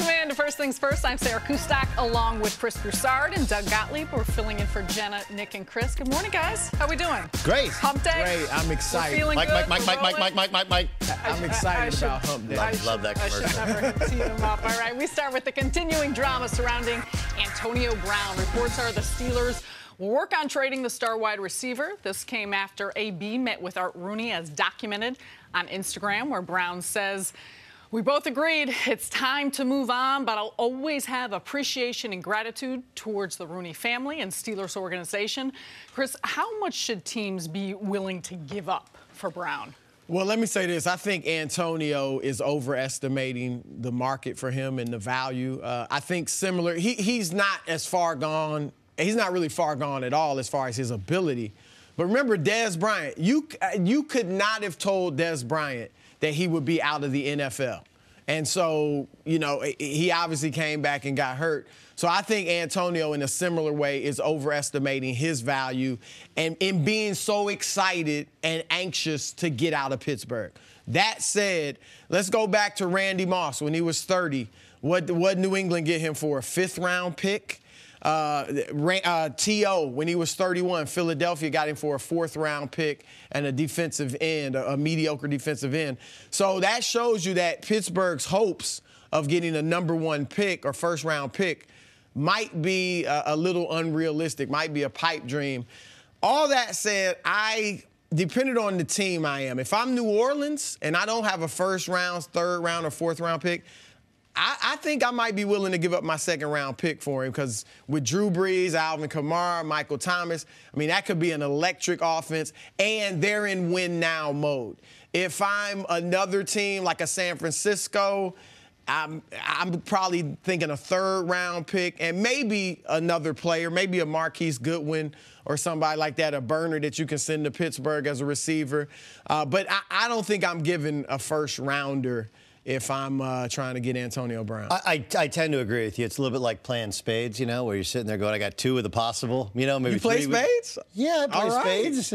Welcome in to First Things First. I'm Sarah Kustak along with Chris Broussard and Doug Gottlieb. We're filling in for Jenna, Nick, and Chris. Good morning, guys. How we doing? Great. Hump day? Great. I'm excited. Feeling Mike. I'm excited about hump day. Love that commercial. I should never tee them up. All right, we start with the continuing drama surrounding Antonio Brown. Reports are the Steelers will work on trading the star wide receiver. This came after AB met with Art Rooney, as documented on Instagram, where Brown says, "We both agreed it's time to move on, but I'll always have appreciation and gratitude towards the Rooney family and Steelers organization." Chris, how much should teams be willing to give up for Brown? Well, let me say this. I think Antonio is overestimating the market for him and the value. I think similar. He's not as far gone. He's not really far gone at all as far as his ability. But remember, Dez Bryant, you could not have told Dez Bryant that he would be out of the NFL. And so, you know, he obviously came back and got hurt. So I think Antonio, in a similar way, is overestimating his value and in being so excited and anxious to get out of Pittsburgh. That said, let's go back to Randy Moss when he was 30. What New England get him for? A 5th-round pick? T.O., when he was 31, Philadelphia got him for a 4th-round pick and a defensive end, a mediocre defensive end. So that shows you that Pittsburgh's hopes of getting a number 1 pick or 1st-round pick might be a little unrealistic, might be a pipe dream. All that said, depending on the team I am, if I'm New Orleans and I don't have a 1st-round, 3rd-round, or 4th-round pick, I think I might be willing to give up my 2nd-round pick for him, because with Drew Brees, Alvin Kamara, Michael Thomas, I mean, that could be an electric offense, and they're in win-now mode. If I'm another team like a San Francisco, I'm probably thinking a 3rd-round pick and maybe another player, maybe a Marquise Goodwin or somebody like that, a burner that you can send to Pittsburgh as a receiver. But I don't think I'm giving a 1st-rounder if I'm trying to get Antonio Brown. I tend to agree with you. It's a little bit like playing spades, you know, where you're sitting there going, I got 2 of the possible, you know, maybe you play 3. Spades? Yeah, I play spades.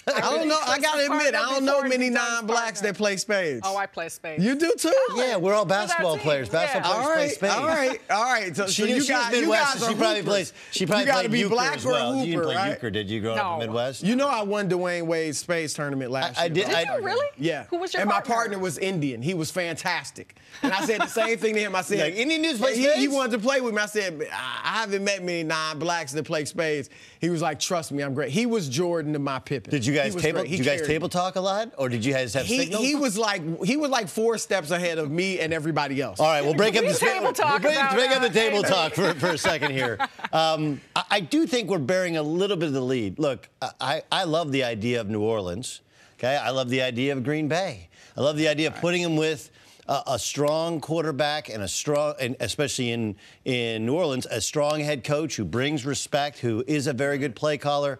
I don't know. I got to admit, I don't know many non-blacks that play spades. Oh, I play spades. You do, too? Yeah, we're all basketball players. Basketball players play spades. All right. So she's Midwest, so she probably plays. She probably played be euchre black as well. You didn't play right? euchre, did you, grow up in the Midwest? You know, I won Dwayne Wade's spades tournament last year. Did you really? Yeah. Who was your partner? And my partner was was Indian. He was fantastic. And I said the same thing to him. I said, like, Indian dudes play spades? He wanted to play with me. I said, I haven't met many non-blacks that play spades. He was like, trust me, I'm great. He was Jordan to my Pippen. Did you guys table talk a lot, or did you guys have signals? He was like 4 steps ahead of me and everybody else. All right, we'll break up the table talk. Break up the table talk for a second here. I do think we're bearing a little bit of the lead. Look, I love the idea of New Orleans. Okay, I love the idea of Green Bay. I love the idea of putting him with a strong quarterback and especially in New Orleans, a strong head coach who brings respect, who is a very good play caller,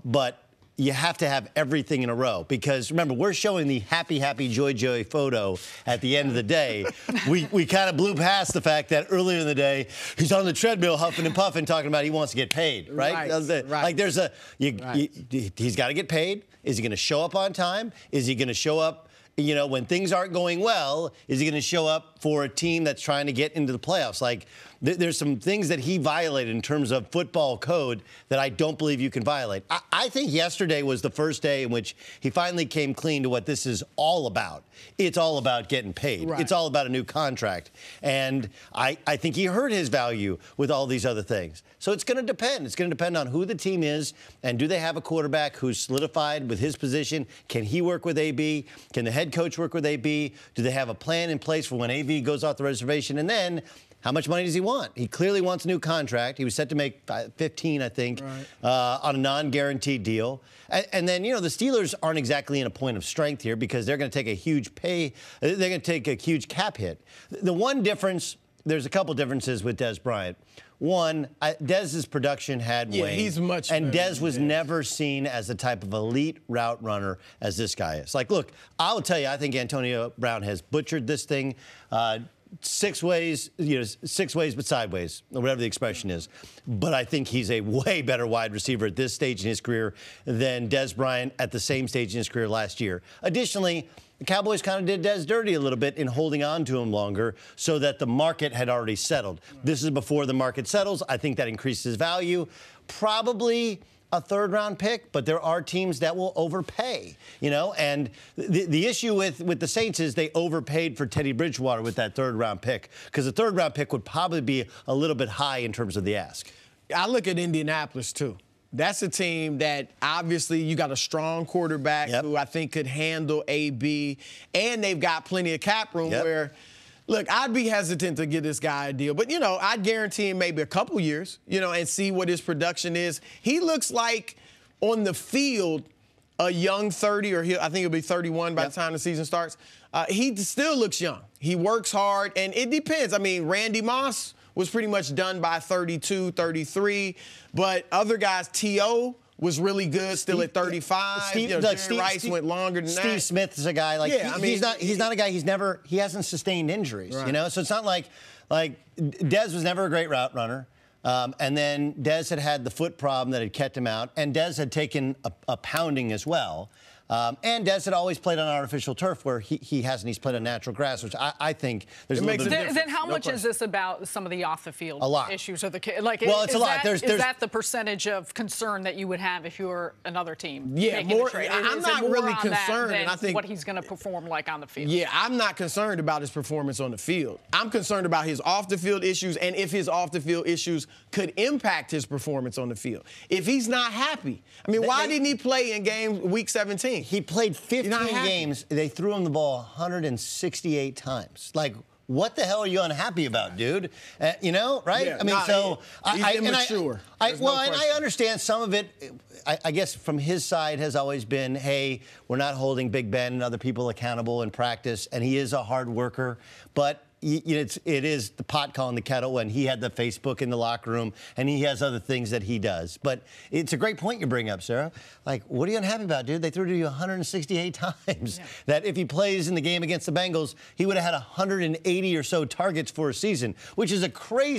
but you have to have everything in a row, because remember, we're showing the happy, joy photo at the end of the day. We kind of blew past the fact that earlier in the day, he's on the treadmill huffing and puffing, talking about he wants to get paid, right? Like there's he's got to get paid. Is he going to show up on time? Is he going to show up, you know, when things aren't going well? Is he going to show up for a team that's trying to get into the playoffs? Like, there's some things that he violated in terms of football code that I don't believe you can violate. I think yesterday was the first day in which he finally came clean to what this is all about. It's all about getting paid. Right. It's all about a new contract. And I think he hurt his value with all these other things. So it's going to depend. It's going to depend on who the team is, and do they have a quarterback who's solidified with his position? Can he work with AB? Can the head coach work with AB? Do they have a plan in place for when AB goes off the reservation? And then, how much money does he want? He clearly wants a new contract. He was set to make 15, I think, on a non-guaranteed deal. And then, you know, the Steelers aren't exactly in a point of strength here, because they're going to take a huge cap hit. The one difference, there's a couple differences with Dez Bryant. One, Dez's production had waned. He's much and better. Dez was never seen as the type of elite route runner as this guy is. Like, look, I will tell you, I think Antonio Brown has butchered this thing. 6 ways, you know, 6 ways but sideways, or whatever the expression is. But I think he's a way better wide receiver at this stage in his career than Dez Bryant at the same stage in his career last year. Additionally, the Cowboys kind of did Dez dirty a little bit in holding on to him longer so that the market had already settled. This is before the market settles. I think that increases value. Probably a third-round pick, but there are teams that will overpay, and the issue with the Saints is they overpaid for Teddy Bridgewater with that third-round pick, because the third-round pick would probably be a little bit high in terms of the ask. I look at Indianapolis, too. That's a team that obviously you got a strong quarterback who I think could handle AB, and they've got plenty of cap room where, look, I'd be hesitant to give this guy a deal, but, I'd guarantee him maybe a couple years, and see what his production is. He looks like on the field a young 30, or I think he'll be 31 by the time the season starts. He still looks young. He works hard, and it depends. I mean, Randy Moss was pretty much done by 32, 33. But other guys, T.O. was really good, still at 35. Jerry Rice went longer than that. Steve Smith is a guy like he's not a guy. He hasn't sustained injuries. Right. So it's not like Dez was never a great route runner. And then Dez had the foot problem that had kept him out, and Dez had taken a pounding as well. And Dez had always played on artificial turf, where he hasn't. He's played on natural grass, which I think there's a little bit of difference. Then how much is this about some of the off-the-field issues? Well, it's a lot. Is that the percentage of concern that you would have if you were another team? Yeah, making the trade? I'm not really concerned. And I think what he's going to perform like on the field. Yeah, I'm not concerned about his performance on the field. I'm concerned about his off-the-field issues, and if his off-the-field issues could impact his performance on the field. If he's not happy, I mean, why didn't he play in week 17? He played 15 games. They threw him the ball 168 times. Like, what the hell are you unhappy about, dude? Right? Yeah, I mean, he's immature. I understand some of it. I guess from his side has always been, hey, we're not holding Big Ben and other people accountable in practice, and he is a hard worker, but it is the pot calling the kettle when he had the Facebook in the locker room, and he has other things that he does. But it's a great point you bring up, Sarah. Like, what are you unhappy about, dude? They threw to you 168 times. Yeah. That if he plays in the game against the Bengals, he would have had 180 or so targets for a season, which is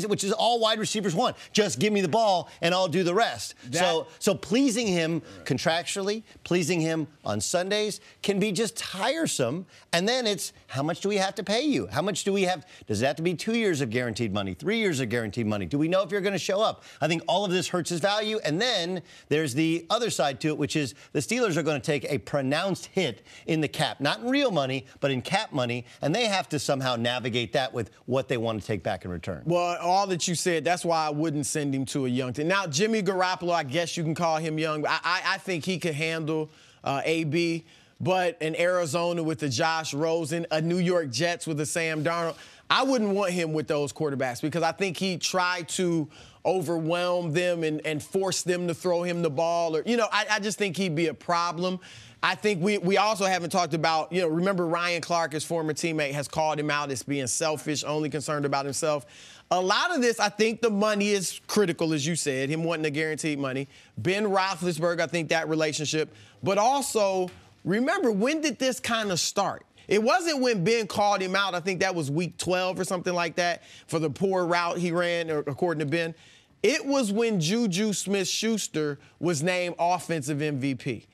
which is all wide receivers want. Just give me the ball, and I'll do the rest. So pleasing him contractually, pleasing him on Sundays can be just tiresome. And then it's, how much do we have to pay you? How much do we have? Does it have to be 2 years of guaranteed money, 3 years of guaranteed money? Do we know if you're going to show up? I think all of this hurts his value. And then there's the other side to it, which is the Steelers are going to take a pronounced hit in the cap, not in real money, but in cap money. And they have to somehow navigate that with what they want to take back in return. Well, all that you said, that's why I wouldn't send him to a young team. Now, Jimmy Garoppolo, I guess you can call him young. I think he could handle AB. But in Arizona with the Josh Rosen, a New York Jets with the Sam Darnold, I wouldn't want him with those quarterbacks, because I think he tried to overwhelm them and force them to throw him the ball. Or, I just think he'd be a problem. I think we also haven't talked about, remember Ryan Clark, his former teammate, has called him out as being selfish, only concerned about himself. A lot of this, I think the money is critical, as you said, him wanting the guaranteed money. Ben Roethlisberger, I think that relationship. But also, remember, when did this kind of start? It wasn't when Ben called him out. I think that was week 12 or something like that for the poor route he ran, according to Ben. It was when Juju Smith-Schuster was named offensive MVP.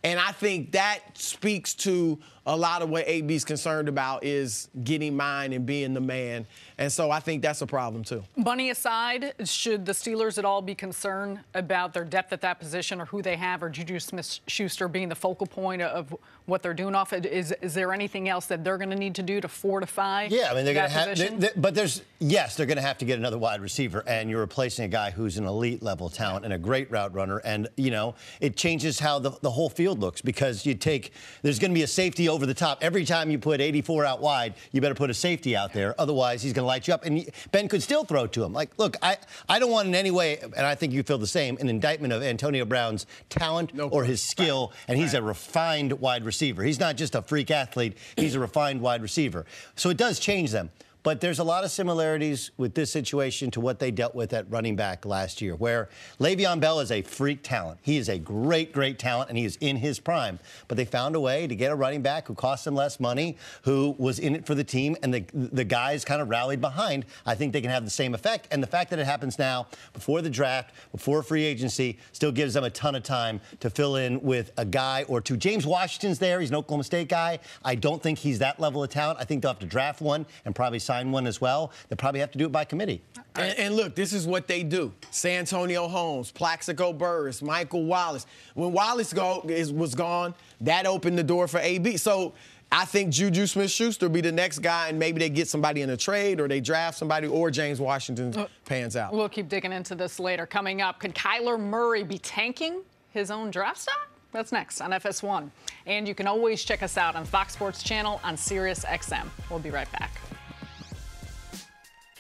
And I think that speaks to a lot of what AB's concerned about, is getting mine and being the man. And so I think that's a problem, too. Money aside, should the Steelers at all be concerned about their depth at that position, or who they have, or Juju Smith-Schuster being the focal point of what they're doing off it? Is there anything else that they're going to need to do to fortify Yeah, I mean, they're going to have, but they're going to have to get another wide receiver, and you're replacing a guy who's an elite level talent and a great route runner. And, it changes how the whole field looks, because there's going to be a safety over the top. Every time you put 84 out wide, you better put a safety out there. Otherwise, he's going to light you up. And Ben could still throw to him. Like, look, I don't want in any way, and I think you feel the same, an indictment of Antonio Brown's talent or his skill. And he's a refined wide receiver. He's not just a freak athlete. He's a refined wide receiver. So it does change them. But there's a lot of similarities with this situation to what they dealt with at running back last year, where Le'Veon Bell is a freak talent. He is a great, great talent, and he is in his prime. But they found a way to get a running back who cost them less money, who was in it for the team, and the guys kind of rallied behind. I think they can have the same effect. And the fact that it happens now, before the draft, before free agency, still gives them a ton of time to fill in with a guy or two. James Washington's there. He's an Oklahoma State guy. I don't think he's that level of talent. I think they'll have to draft one and probably sign one as well. They'll probably have to do it by committee. And look, this is what they do. Santonio Holmes, Plaxico Burress, Michael Wallace. When Wallace was gone, that opened the door for AB. So I think Juju Smith-Schuster will be the next guy, and maybe they get somebody in a trade or they draft somebody, or James Washington pans out. We'll keep digging into this later. Coming up, could Kyler Murray be tanking his own draft stock? That's next on FS1. And you can always check us out on Fox Sports Channel on Sirius XM. We'll be right back.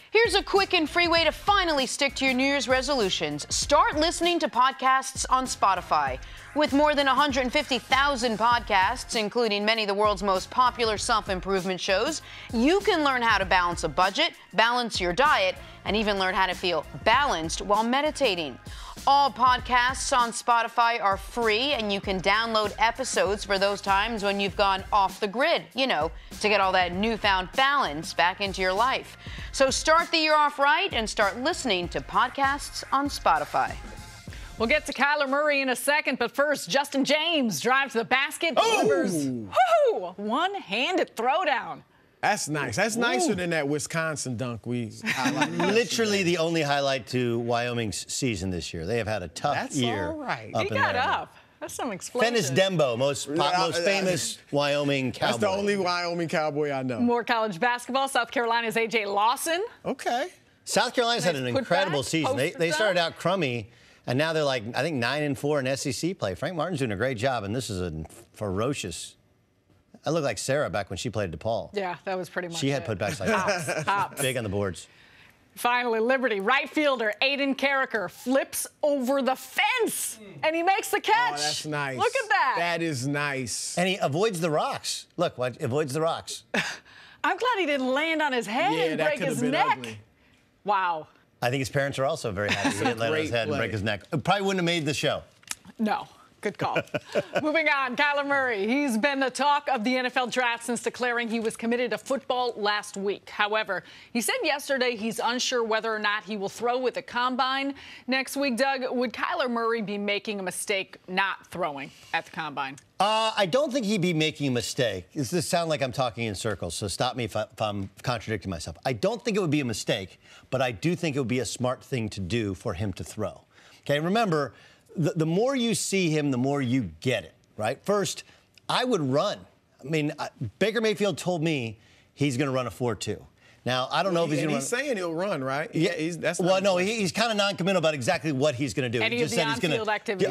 Here's a quick and free way to finally stick to your New Year's resolutions. Start listening to podcasts on Spotify. With more than 150,000 podcasts, including many of the world's most popular self-improvement shows, you can learn how to balance a budget, balance your diet, and even learn how to feel balanced while meditating. All podcasts on Spotify are free, and you can download episodes for those times when you've gone off the grid, to get all that newfound balance back into your life. So start the year off right and start listening to podcasts on Spotify. We'll get to Kyler Murray in a second, but first, Justin James drives to the basket, delivers one-handed throwdown. That's nice. That's nicer than that Wisconsin dunk we highlighted. Literally the only highlight to Wyoming's season this year. They have had a tough year. All right. He got up. That's some explosion. Fennis Dembo, most famous Wyoming cowboy. That's the only Wyoming cowboy I know. More college basketball. South Carolina's A.J. Lawson. Okay. South Carolina's had an incredible season. They started out crummy, and now they're like, I think, 9-4 in SEC play. Frank Martin's doing a great job, and this is a ferocious. I look like Sarah back when she played DePaul. Yeah, that was pretty much She had putbacks like that. Hops. Big on the boards. Finally, Liberty right fielder Aiden Carricker flips over the fence, and he makes the catch. Oh, that's nice. Look at that. That is nice. And he avoids the rocks. Look, avoids the rocks. I'm glad he didn't land on his head and break his neck. Ugly. Wow. I think his parents are also very happy he didn't land on his head and break his neck. Probably wouldn't have made the show. No. Good call. Moving on, Kyler Murray. He's been the talk of the NFL draft since declaring he was committed to football last week. However, he said yesterday he's unsure whether or not he will throw with the combine next week. Doug, would Kyler Murray be making a mistake not throwing at the combine? I don't think he'd be making a mistake. This sounds like I'm talking in circles, so stop me if I'm contradicting myself. I don't think it would be a mistake, but I do think it would be a smart thing to do for him to throw. Okay, remember, the more you see him, the more you get it, right? First, I would run. I mean, Baker Mayfield told me he's going to run a 4.2. Now, I don't know if he's going to run. He's saying he'll run, right? Yeah, that's well, no, he's kind of non-committal about exactly what he's going to do. Any of the on-field activities.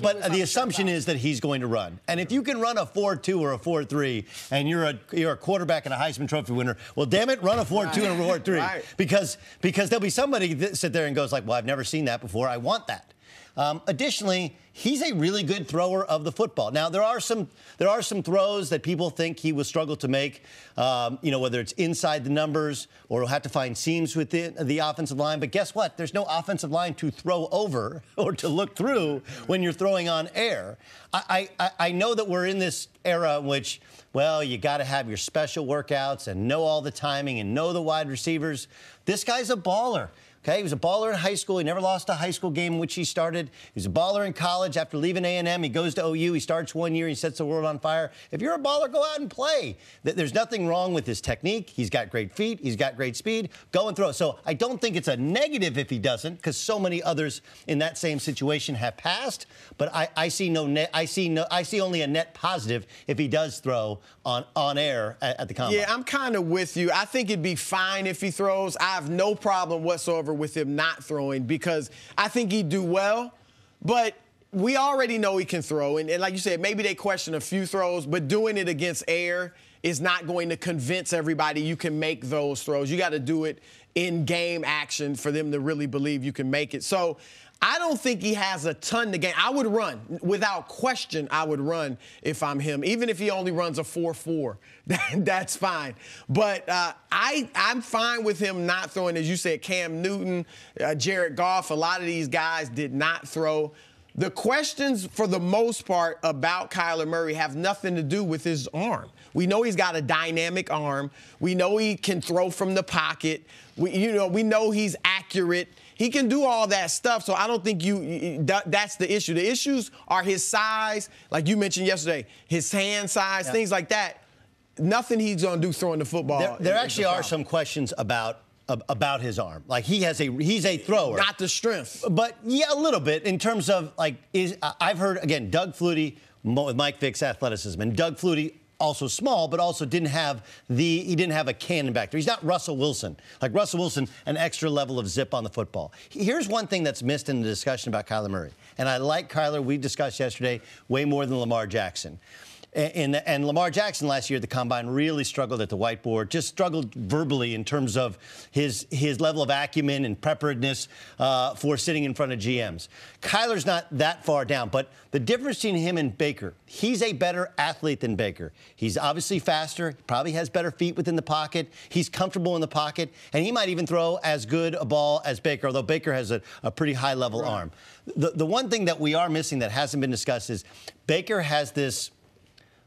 But the assumption is that he's going to run. And if you can run a 4.2 or a 4.3, and you're a quarterback and a Heisman Trophy winner, well, damn it, run a 4.2 and a 4.3. Right. Because there'll be somebody that sit there and goes like, well, I've never seen that before. I want that. Additionally, he's a really good thrower of the football. Now, there are some throws that people think he will struggle to make, whether it's inside the numbers or he'll have to find seams within the offensive line. But guess what? There's no offensive line to throw over or to look through when you're throwing on air. I know that we're in this era in which, well, you got to have your special workouts and know all the timing and know the wide receivers. This guy's a baller. Okay, he was a baller in high school. He never lost a high school game in which he started. He was a baller in college. After leaving A&M, he goes to OU. He starts 1 year. He sets the world on fire. If you're a baller, go out and play. There's nothing wrong with his technique. He's got great feet. He's got great speed. Go and throw. So I don't think it's a negative if he doesn't, because so many others in that same situation have passed. But I see only a net positive if he does throw on air at the combine. Yeah, I'm kind of with you. I think it'd be fine if he throws. I have no problem whatsoever with him not throwing, because I think he'd do well, but we already know he can throw. And like you said, maybe they question a few throws, but doing it against air is not going to convince everybody you can make those throws. You got to do it in game action for them to really believe you can make it. So I don't think he has a ton to gain. I would run. Without question, I would run if I'm him. Even if he only runs a 4.4, that's fine. But I'm fine with him not throwing, as you said, Cam Newton, Jared Goff. A lot of these guys did not throw. The questions, for the most part, about Kyler Murray have nothing to do with his arm. We know he's got a dynamic arm. We know he can throw from the pocket. We know he's accurate. He can do all that stuff, so I don't think that's the issue. The issues are his size, like you mentioned yesterday, his hand size, things like that. Nothing he's going to do throwing the football. There actually are some questions about his arm. Like, he's a thrower. Not the strength. But, yeah, a little bit in terms of, like, I've heard, again, Doug Flutie with Mike Vick's athleticism. And Doug Flutie, also small, but also didn't have a cannon back there. He's not Russell Wilson. Like Russell Wilson, an extra level of zip on the football. Here's one thing that's missed in the discussion about Kyler Murray. And I like Kyler, we discussed yesterday, way more than Lamar Jackson. And Lamar Jackson last year at the Combine really struggled at the whiteboard, just struggled verbally in terms of his level of acumen and preparedness for sitting in front of GMs. Kyler's not that far down, but the difference between him and Baker, he's a better athlete than Baker. He's obviously faster, probably has better feet within the pocket, he's comfortable in the pocket, and he might even throw as good a ball as Baker, although Baker has a pretty high-level arm. The one thing that we are missing that hasn't been discussed is Baker has this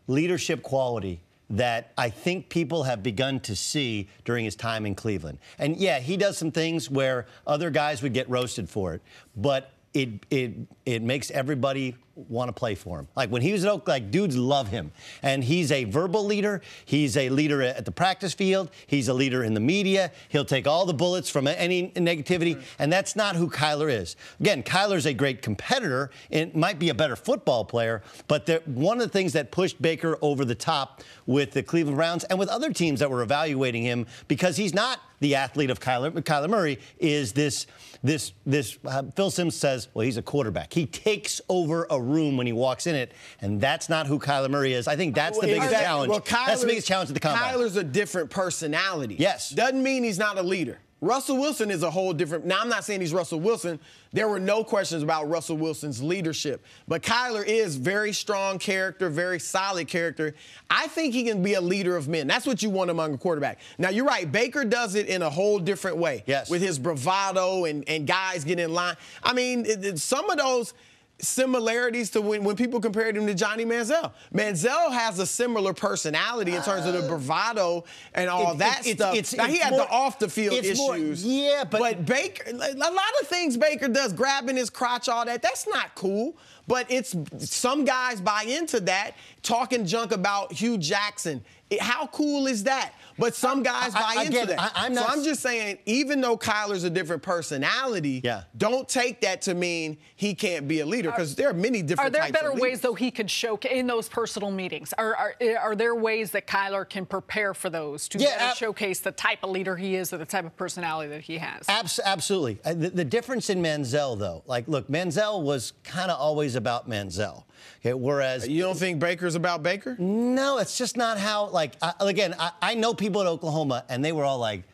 leadership quality that I think people have begun to see during his time in Cleveland. And, yeah, he does some things where other guys would get roasted for it, but it makes everybody want to play for him. Like, when he was at Oak, like, dudes love him. And he's a verbal leader. He's a leader at the practice field. He's a leader in the media. He'll take all the bullets from any negativity, and that's not who Kyler is. Again, Kyler's a great competitor and might be a better football player, but one of the things that pushed Baker over the top with the Cleveland Browns and with other teams that were evaluating him, because he's not the athlete of Kyler Murray, is this Phil Simms says, well, he's a quarterback. He takes over a room when he walks in it, and that's not who Kyler Murray is. I think that's the biggest challenge. Well, that's the biggest challenge at the Combine. Kyler's a different personality. Yes. Doesn't mean he's not a leader. Russell Wilson is a whole different. Now, I'm not saying he's Russell Wilson. There were no questions about Russell Wilson's leadership. But Kyler is very strong character, very solid character. I think he can be a leader of men. That's what you want among a quarterback. Now, you're right. Baker does it in a whole different way. Yes. With his bravado and guys get in line. I mean, some of those similarities to when people compared him to Johnny Manziel. Manziel has a similar personality in terms of the bravado and all that stuff. Now, he had the off-the-field issues. But Baker, a lot of things Baker does, grabbing his crotch, all that, that's not cool. But some guys buy into that, talking junk about Hugh Jackson. How cool is that? But some guys buy into that. I'm just saying, even though Kyler's a different personality, don't take that to mean he can't be a leader, because there are many different types of leaders. Are there better ways, though, he could showcase in those personal meetings? Are there ways that Kyler can prepare for those to better showcase the type of leader he is or the type of personality that he has? Absolutely. The difference in Manziel, though, like, look, Manziel was kind of always about Manziel. Okay, whereas you don't think Baker's about Baker? No, it's just not how. Like, I know people at Oklahoma, and they were all like,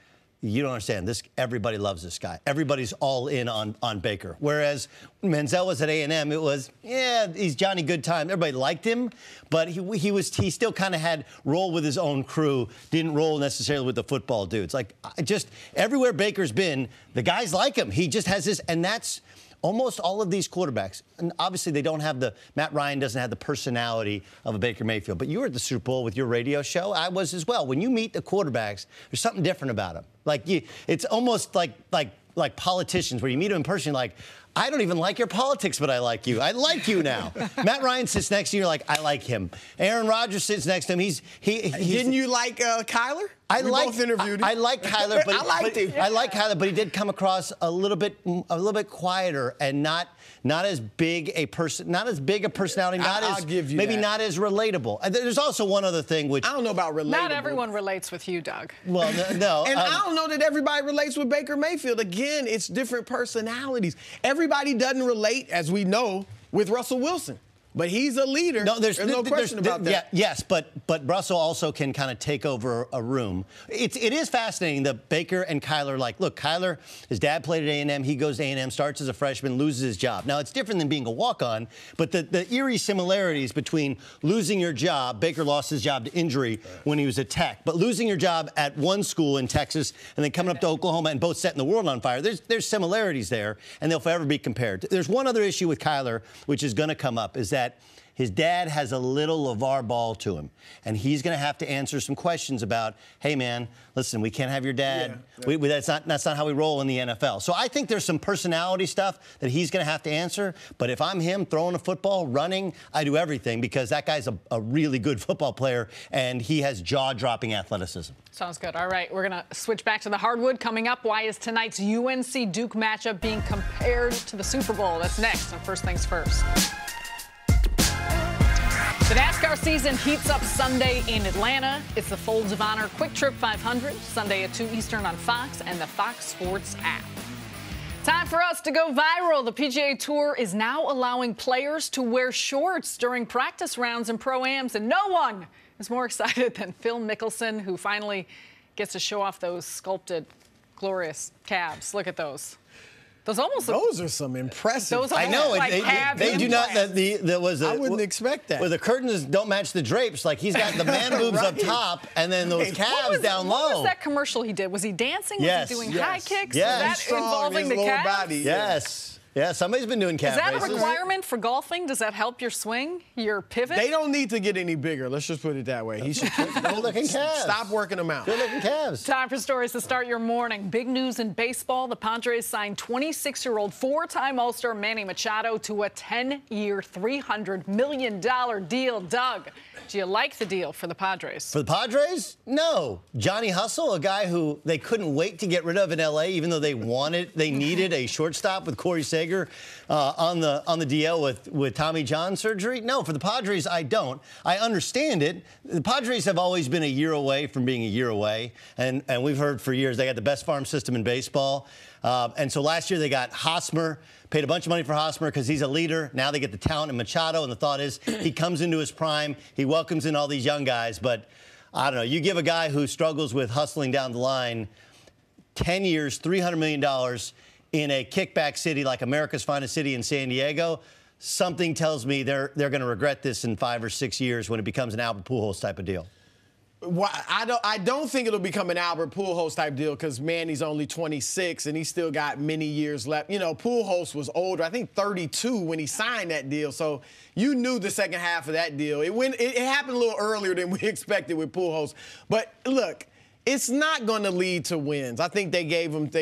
"You don't understand. Everybody loves this guy. Everybody's all in on Baker." Whereas Manziel was at A&M, it was, he's Johnny Goodtime. Everybody liked him, but he still kind of had roll with his own crew. Didn't roll necessarily with the football dudes. Like, everywhere Baker's been, the guys like him. He just has this, and that's almost all of these quarterbacks, and obviously they don't have Matt Ryan doesn't have the personality of a Baker Mayfield, but you were at the Super Bowl with your radio show. I was as well. When you meet the quarterbacks, there's something different about them. Like, it's almost like politicians, where you meet them in person, like, I don't even like your politics, but I like you. I like you now. Matt Ryan sits next to you, you're like, I like him. Aaron Rodgers sits next to him. He's Didn't you like Kyler? We both interviewed him. I like Kyler, but I liked him. I like Kyler, but he did come across a little bit quieter and not as big a personality, maybe not as relatable. There's also one other thing, which I don't know about relatable. Not everyone relates with you, Doug. Well, no. And I don't know that everybody relates with Baker Mayfield. Again, it's different personalities. Everybody doesn't relate, as we know, with Russell Wilson. But he's a leader. No, there's no question about that. Yes, but Russell also can kind of take over a room. It is fascinating that Baker and Kyler, look, Kyler, his dad played at A&M. He goes to A&M, starts as a freshman, loses his job. Now, it's different than being a walk-on, but the eerie similarities between losing your job, Baker lost his job to injury when he was at Tech, but losing your job at one school in Texas and then coming up to Oklahoma and both setting the world on fire, there's similarities there, and they'll forever be compared. There's one other issue with Kyler, which is going to come up, is that his dad has a little LeVar Ball to him, and he's going to have to answer some questions about, hey, man, listen, we can't have your dad. Yeah. That's not how we roll in the NFL. So I think there's some personality stuff that he's going to have to answer. But if I'm him throwing a football, running, I do everything because that guy's a really good football player, and he has jaw-dropping athleticism. Sounds good. All right, we're going to switch back to the hardwood. Coming up, why is tonight's UNC-Duke matchup being compared to the Super Bowl? That's next on First Things First. The NASCAR season heats up Sunday in Atlanta. It's the Folds of Honor Quick Trip 500, Sunday at 2 Eastern on Fox and the Fox Sports app. Time for us to go viral. The PGA Tour is now allowing players to wear shorts during practice rounds and pro-ams, and no one is more excited than Phil Mickelson, who finally gets to show off those sculpted, glorious calves. Look at those. Those are some impressive. Those I know. They do not. I wouldn't expect that. Well, the curtains don't match the drapes. Like he's got the man boobs up top, and then those calves down low. What was that commercial he did? Was he dancing? Yes. Was he doing high kicks? Yes. Was that involving the calves? Body. Yes. Yeah, somebody's been doing calf races. Is that a requirement for golfing? Does that help your swing, your pivot? They don't need to get any bigger. Let's just put it that way. He should good-looking calves. Stop working them out. Good-looking calves. Time for stories to start your morning. Big news in baseball. The Padres signed 26-year-old four-time All-Star Manny Machado to a 10-year, $300 million deal. Doug, do you like the deal for the Padres? For the Padres? No. Johnny Hustle, a guy who they couldn't wait to get rid of in L.A., even though they needed a shortstop with Corey Seager on the DL with Tommy John surgery. No, for the Padres, I don't. I understand it. The Padres have always been a year away from being a year away, and we've heard for years they got the best farm system in baseball. And so last year they got Hosmer, paid a bunch of money for Hosmer because he's a leader. Now they get the talent in Machado, and the thought is he comes into his prime, he welcomes in all these young guys, but I don't know. You give a guy who struggles with hustling down the line 10 years, $300 million in a kickback city like America's finest city in San Diego, something tells me they're going to regret this in 5 or 6 years when it becomes an Albert Pujols type of deal. Well, I don't think it'll become an Albert Pujols type deal because Manny's only 26 and he's still got many years left. You know, Pujols was older, I think 32 when he signed that deal. So you knew the second half of that deal. It happened a little earlier than we expected with Pujols. But look, it's not going to lead to wins. I think they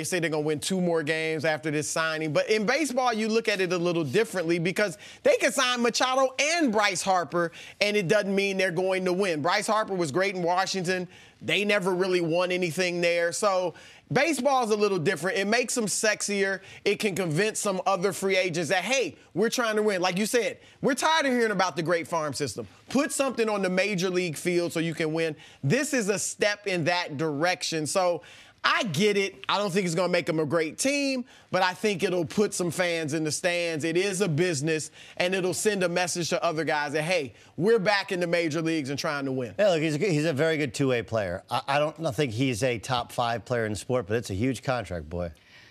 say they're going to win 2 more games after this signing. But in baseball, you look at it a little differently because they can sign Machado and Bryce Harper, and it doesn't mean they're going to win. Bryce Harper was great in Washington. They never really won anything there. So baseball is a little different. It makes them sexier. It can convince some other free agents that, hey, we're trying to win. Like you said, we're tired of hearing about the great farm system. Put something on the major league field so you can win. This is a step in that direction. So I get it. I don't think it's going to make them a great team, but I think it'll put some fans in the stands. It is a business, and it'll send a message to other guys that, hey, we're back in the major leagues and trying to win. Yeah, look, he's a very good two-way player. I don't think he's a top 5 player in the sport, but it's a huge contract, boy.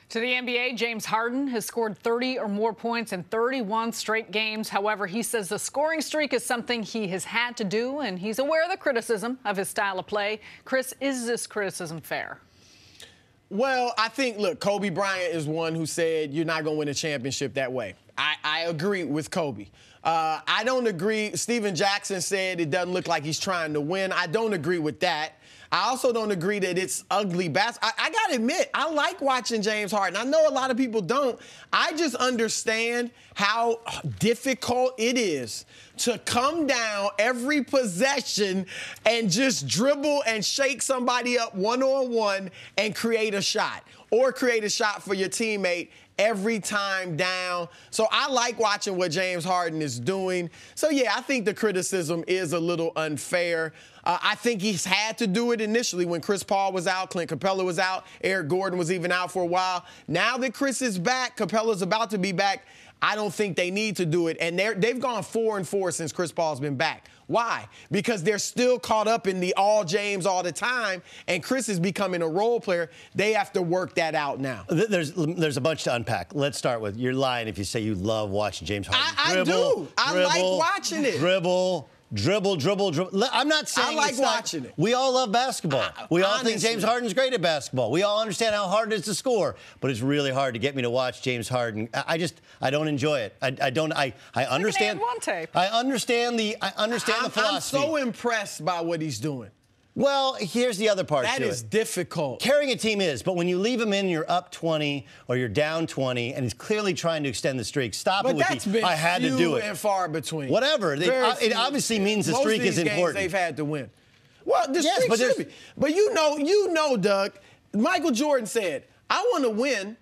To the NBA, James Harden has scored 30 or more points in 31 straight games. However, he says the scoring streak is something he has had to do, and he's aware of the criticism of his style of play. Chris, is this criticism fair? Well, I think, look, Kobe Bryant is one who said you're not going to win a championship that way. I agree with Kobe. I don't agree. Steven Jackson said it doesn't look like he's trying to win. I don't agree with that. I also don't agree that it's ugly basketball. I got to admit, I like watching James Harden. I know a lot of people don't. I just understand how difficult it is to come down every possession and just dribble and shake somebody up one-on-one and create a shot or create a shot for your teammate every time down. So I like watching what James Harden is doing. So, yeah, I think the criticism is a little unfair. I think he's had to do it initially when Chris Paul was out, Clint Capella was out, Eric Gordon was even out for a while. Now that Chris is back, Capella's about to be back, I don't think they need to do it. And they've gone 4-4 since Chris Paul's been back. Why? Because they're still caught up in the all James all the time, and Chris is becoming a role player. They have to work that out now. There's a bunch to unpack. Let's start with, you're lying if you say you love watching James Harden. I do. I like watching it. Dribble. I'm not saying I like watching it. We all love basketball. We all think honestly. James Harden's great at basketball. We all understand how hard it is to score, but it's really hard to get me to watch James Harden. I don't enjoy it. I understand. One tape. I understand the philosophy. I'm so impressed by what he's doing. Well, here's the other part to it. That is difficult. Carrying a team is, but when you leave him in, you're up 20 or you're down 20, and he's clearly trying to extend the streak. Stop it with I had to do it. And far between. Whatever. It obviously means the streak is important. Most of these games they've had to win. Well, the streak should be. But you know, Doug, Michael Jordan said, I want to win,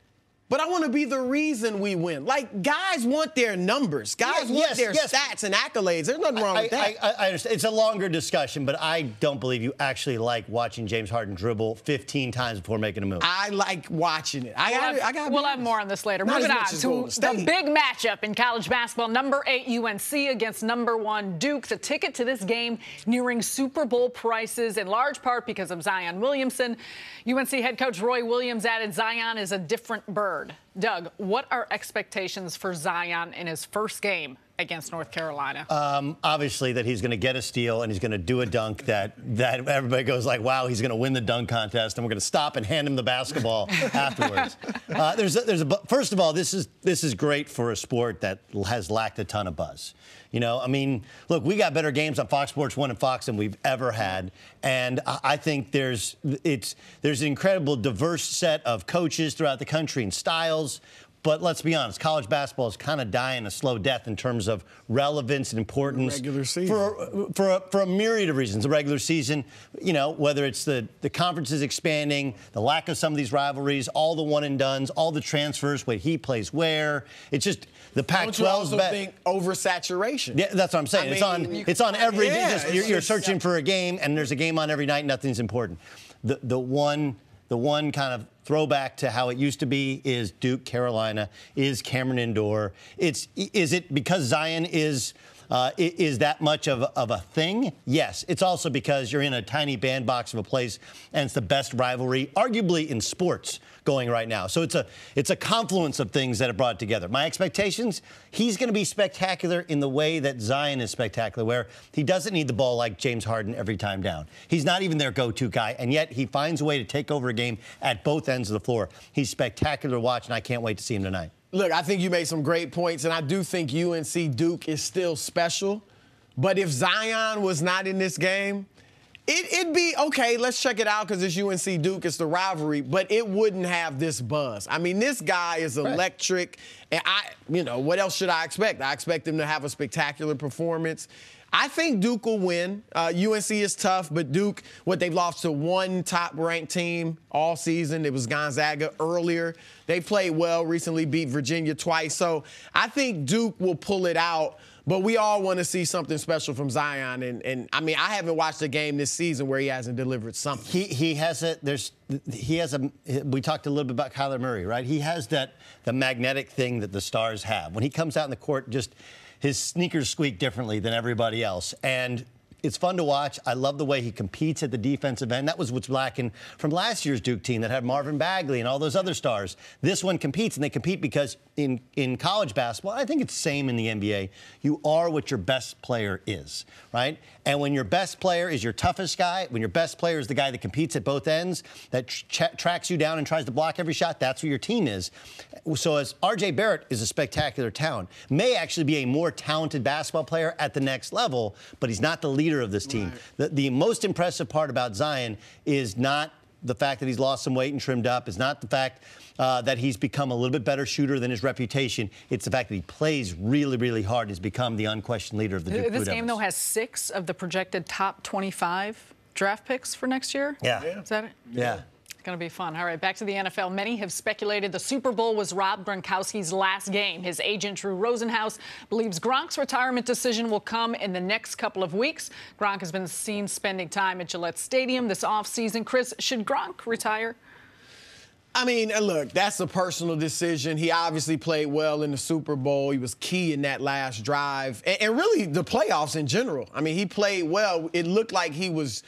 but I want to be the reason we win. Like, guys want their numbers. Guys want their stats and accolades. There's nothing wrong with that. I understand. It's a longer discussion, but I don't believe you actually like watching James Harden dribble 15 times before making a move. I like watching it. We'll have more on this later. Moving on to the big matchup in college basketball. Number 8 UNC against number 1 Duke. The ticket to this game nearing Super Bowl prices, in large part because of Zion Williamson. UNC head coach Roy Williams added Zion is a different bird. Doug, what are expectations for Zion in his first game against North Carolina? Obviously that he's going to get a steal and he's going to do a dunk that everybody goes like, wow, he's going to win the dunk contest, and we're going to stop and hand him the basketball afterwards. First of all, this is great for a sport that has lacked a ton of buzz. You know, I mean, look, we got better games on Fox Sports 1 and Fox than we've ever had, and I think there's an incredible diverse set of coaches throughout the country and styles. But let's be honest, college basketball is kind of dying a slow death in terms of relevance and importance. Regular season. For a myriad of reasons. The regular season, you know, whether it's the conferences expanding, the lack of some of these rivalries, all the one-and-dones, all the transfers, where he plays where. It's just the Pac-12's Don't you also think oversaturation? Yeah, that's what I'm saying. I mean, it's on every day. Yeah, You're searching for a game, and there's a game on every night. Nothing's important. The one kind of throwback to how it used to be is Duke, Carolina, is Cameron Indoor. Is it because Zion is that much of a thing? Yes. It's also because you're in a tiny bandbox of a place, and it's the best rivalry, arguably in sports, going right now. So it's a confluence of things that have brought it together. My expectations, he's going to be spectacular in the way that Zion is spectacular, where he doesn't need the ball like James Harden every time down. He's not even their go-to guy, and yet he finds a way to take over a game at both ends of the floor. He's spectacular to watch, and I can't wait to see him tonight. Look, I think you made some great points, and I do think UNC Duke is still special. But if Zion was not in this game, it'd be, okay, let's check it out because it's UNC Duke, it's the rivalry, but it wouldn't have this buzz. I mean, this guy is electric, and what else should I expect? I expect him to have a spectacular performance. I think Duke will win. UNC is tough, but Duke, they've lost to one top-ranked team all season. It was Gonzaga earlier. They played well recently, beat Virginia twice. So I think Duke will pull it out, but we all want to see something special from Zion. And I mean, I haven't watched a game this season where he hasn't delivered something. We talked a little bit about Kyler Murray, right? He has the magnetic thing that the stars have. When he comes out in the court, his sneakers squeak differently than everybody else. And it's fun to watch. I love the way he competes at the defensive end. That was what's lacking from last year's Duke team that had Marvin Bagley and all those other stars. This one competes, and they compete because in college basketball, I think it's the same in the NBA, you are what your best player is, right? And when your best player is your toughest guy, when your best player is the guy that competes at both ends, that tracks you down and tries to block every shot, that's what your team is. So as R.J. Barrett is a spectacular talent, may actually be a more talented basketball player at the next level, but he's not the leader of this team. Right. The most impressive part about Zion is not the fact that he's lost some weight and trimmed up. It's not the fact that he's become a little bit better shooter than his reputation. It's the fact that he plays really, really hard and has become the unquestioned leader of the Duke Blue Devils. This game, though, has 6 of the projected top 25 draft picks for next year. Yeah. Is that it? Yeah. Going to be fun. All right, back to the NFL. Many have speculated the Super Bowl was Rob Gronkowski's last game. His agent, Drew Rosenhaus, believes Gronk's retirement decision will come in the next couple of weeks. Gronk has been seen spending time at Gillette Stadium this offseason. Cris, should Gronk retire? I mean, look, that's a personal decision. He obviously played well in the Super Bowl. He was key in that last drive. And really, the playoffs in general. I mean, he played well. It looked like he was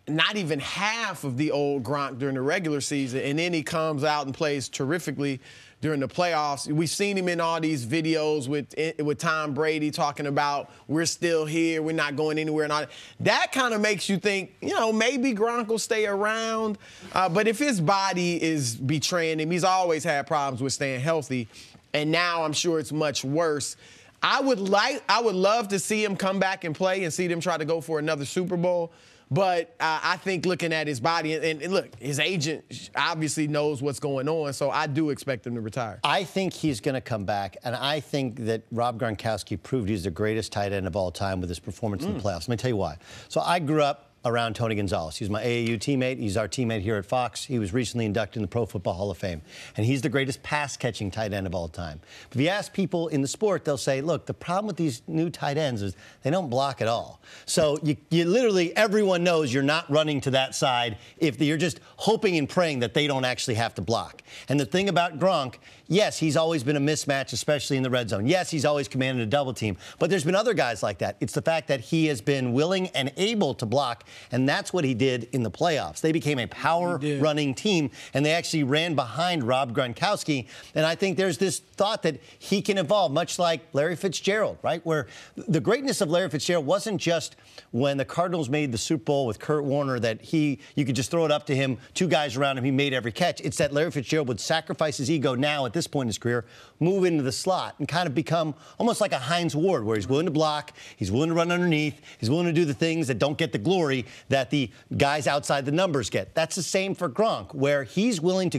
not even half of the old Gronk during the regular season. And then he comes out and plays terrifically during the playoffs. We've seen him in all these videos with Tom Brady talking about we're still here, we're not going anywhere, and all that. That kind of makes you think, maybe Gronk will stay around. But if his body is betraying him, he's always had problems with staying healthy, and now I'm sure it's much worse. I would love to see him come back and play and see them try to go for another Super Bowl. But I think looking at his body, and look, his agent obviously knows what's going on, so I do expect him to retire. I think he's going to come back, and I think that Rob Gronkowski proved he's the greatest tight end of all time with his performance in the playoffs. Let me tell you why. So I grew up around Tony Gonzalez. He's my AAU teammate. He's our teammate here at Fox. He was recently inducted in the Pro Football Hall of Fame. And he's the greatest pass-catching tight end of all time. But if you ask people in the sport, they'll say, look, the problem with these new tight ends is they don't block at all. So you literally, everyone knows you're not running to that side if you're just hoping and praying that they don't actually have to block. And the thing about Gronk, yes, he's always been a mismatch, especially in the red zone. Yes, he's always commanded a double team. But there's been other guys like that. It's the fact that he has been willing and able to block. And that's what he did in the playoffs. They became a power-running team, and they actually ran behind Rob Gronkowski. And I think there's this thought that he can evolve, much like Larry Fitzgerald, right? Where the greatness of Larry Fitzgerald wasn't just when the Cardinals made the Super Bowl with Kurt Warner that you could just throw it up to him, two guys around him, he made every catch. It's that Larry Fitzgerald would sacrifice his ego now at this point in his career, move into the slot, and kind of become almost like a Hines Ward, where he's willing to block, he's willing to run underneath, he's willing to do the things that don't get the glory that the guys outside the numbers get. That's the same for Gronk, where he's willing to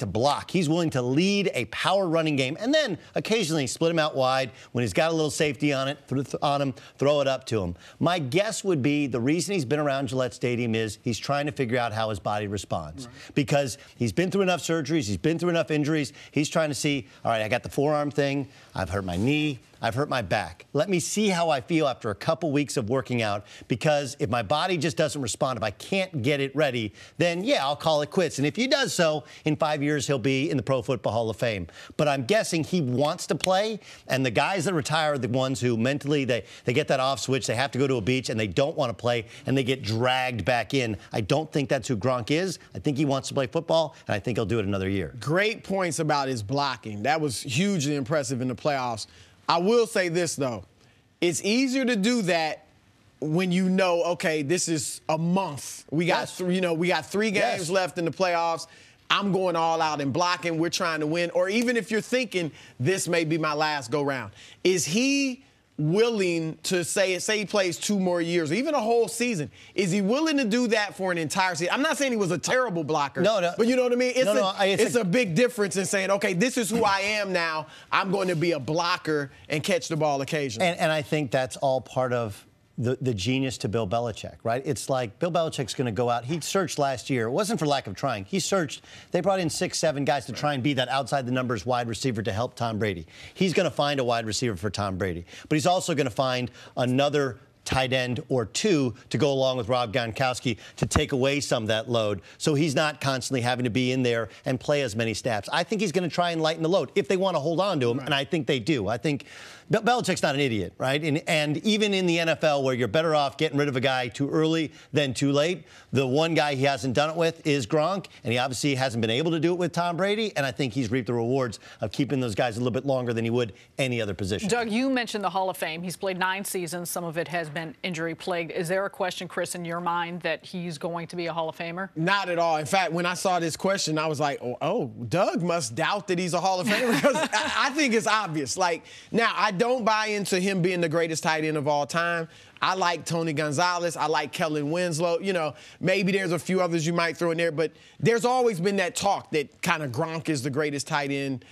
block, he's willing to lead a power running game, and then occasionally split him out wide when he's got a little safety on him, throw it up to him. My guess would be the reason he's been around Gillette Stadium is he's trying to figure out how his body responds. Right. Because he's been through enough surgeries, he's been through enough injuries, he's trying to see, all right, I got the forearm thing, I've hurt my knee, I've hurt my back. Let me see how I feel after a couple weeks of working out, because if my body just doesn't respond, if I can't get it ready, then yeah, I'll call it quits. And if he does so, in 5 years, he'll be in the Pro Football Hall of Fame. But I'm guessing he wants to play, and the guys that retire are the ones who mentally, they get that off switch, they have to go to a beach, and they don't want to play, and they get dragged back in. I don't think that's who Gronk is. I think he wants to play football, and I think he'll do it another year. Great points about his blocking. That was hugely impressive in the playoffs. I will say this, though. It's easier to do that when you know, okay, this is a month. We got, we got 3 games left in the playoffs. I'm going all out and blocking. We're trying to win. Or even if you're thinking this may be my last go-round. Is he willing to say he plays 2 more years, or even a whole season? Is he willing to do that for an entire season? I'm not saying he was a terrible blocker. No. But you know what I mean? It's a big difference in saying, okay, this is who I am now. I'm going to be a blocker and catch the ball occasionally. And I think that's all part of the genius to Bill Belichick, right? It's like Bill Belichick's going to go out. He searched last year. It wasn't for lack of trying. He searched. They brought in 6, 7 guys to try and be that outside the numbers wide receiver to help Tom Brady. He's going to find a wide receiver for Tom Brady. But he's also going to find another tight end or 2 to go along with Rob Gronkowski to take away some of that load, so he's not constantly having to be in there and play as many snaps. I think he's going to try and lighten the load if they want to hold on to him, and I think they do. I think Belichick's not an idiot, right? And even in the NFL, where you're better off getting rid of a guy too early than too late, the one guy he hasn't done it with is Gronk, and he obviously hasn't been able to do it with Tom Brady, and I think he's reaped the rewards of keeping those guys a little bit longer than he would any other position. Doug, you mentioned the Hall of Fame. He's played 9 seasons. Some of it has been injury-plagued. Is there a question, Chris, in your mind that he's going to be a Hall of Famer? Not at all. In fact, when I saw this question, I was like, oh, Doug must doubt that he's a Hall of Famer, because I think it's obvious. Like, now, I don't buy into him being the greatest tight end of all time. I like Tony Gonzalez. I like Kellen Winslow. Maybe there's a few others you might throw in there, but there's always been that talk that kind of Gronk is the greatest tight end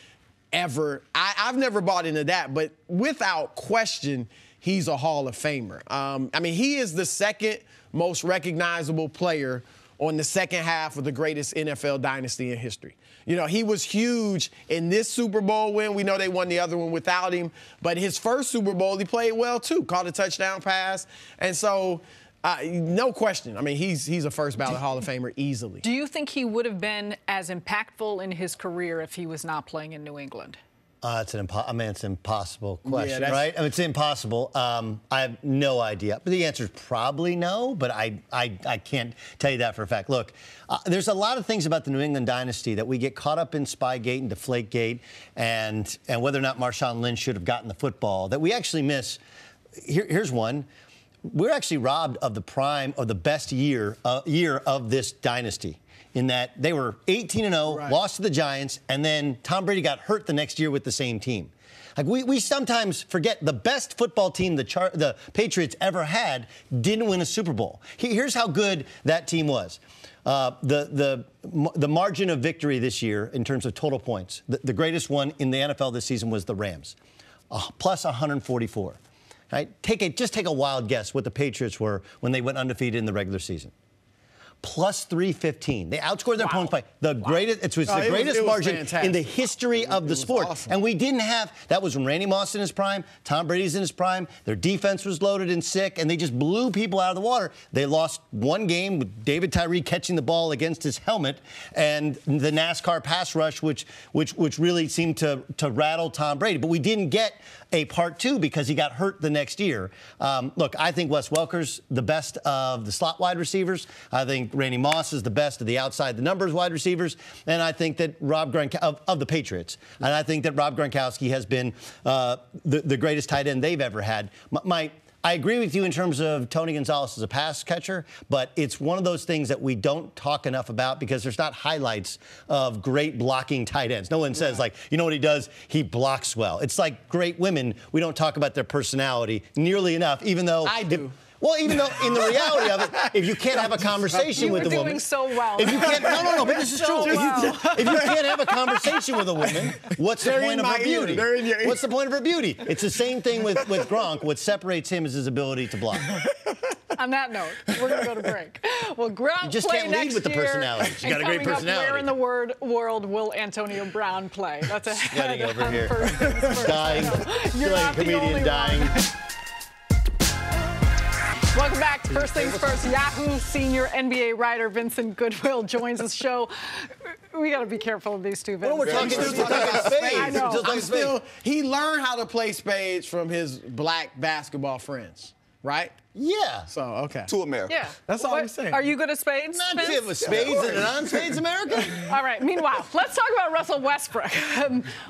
ever. I've never bought into that, but without question, he's a Hall of Famer. I mean, he is the second most recognizable player on the second half of the greatest NFL dynasty in history. He was huge in this Super Bowl win. We know they won the other one without him. But his first Super Bowl, he played well, too. Caught a touchdown pass. And so No question. I mean, he's a first ballot Hall of Famer easily. Do you think he would have been as impactful in his career if he was not playing in New England? It's an impossible question, right? I mean, it's impossible. I have no idea. But the answer is probably no, but I can't tell you that for a fact. Look, there's a lot of things about the New England dynasty that we get caught up in Spygate and Deflategate and whether or not Marshawn Lynch should have gotten the football that we actually miss. Here's one. We're actually robbed of the prime of the best year of this dynasty, in that they were 18-0, right, lost to the Giants, and then Tom Brady got hurt the next year with the same team. Like we sometimes forget the best football team the Patriots ever had didn't win a Super Bowl. Here's how good that team was. The margin of victory this year in terms of total points, the greatest one in the NFL this season was the Rams, plus 144. Right? Just take a wild guess what the Patriots were when they went undefeated in the regular season. Plus 315. They outscored their opponents by the greatest. It was the greatest margin in the history of the sport. Awesome. And we didn't have. That was when Randy Moss in his prime, Tom Brady's in his prime. Their defense was loaded and sick, and they just blew people out of the water. They lost one game with David Tyree catching the ball against his helmet, and the NASCAR pass rush, which really seemed to rattle Tom Brady. But we didn't get a part two because he got hurt the next year. Look, I think Wes Welker's the best of the slot wide receivers. I think Randy Moss is the best of the outside the numbers wide receivers. And I think that Rob Gronkowski, of the Patriots, and I think that Rob Gronkowski has been the greatest tight end they've ever had. I agree with you in terms of Tony Gonzalez as a pass catcher, but it's one of those things that we don't talk enough about because there's not highlights of great blocking tight ends. No one says, like, you know what he does? He blocks well. It's like great women. We don't talk about their personality nearly enough, even though I do. Well, even though in the reality of it, if you can't have a conversation with a woman, you're doing so well. If you can't, no, but this is true. If you can't have a conversation with a woman, what's the point of her beauty? What's the point of her beauty? It's the same thing with Gronk. What separates him is his ability to block. On that note, we're going to go to break. Well, Gronk you just can't lead with the personality. You got a great personality. Where in the world will Antonio Brown play? That's a heading over here. Dying. You're not the only dying. Welcome back to First Things First. Yahoo senior NBA writer Vincent Goodwill joins the show. We got to be careful of these two. Well, we're talking spades. I know. He learned how to play spades from his black basketball friends, right? Yeah. So, okay. To America. Yeah. That's all I'm saying. Are you good at spades? Not good with spades and non-spades America. All right. Meanwhile, let's talk about Russell Westbrook.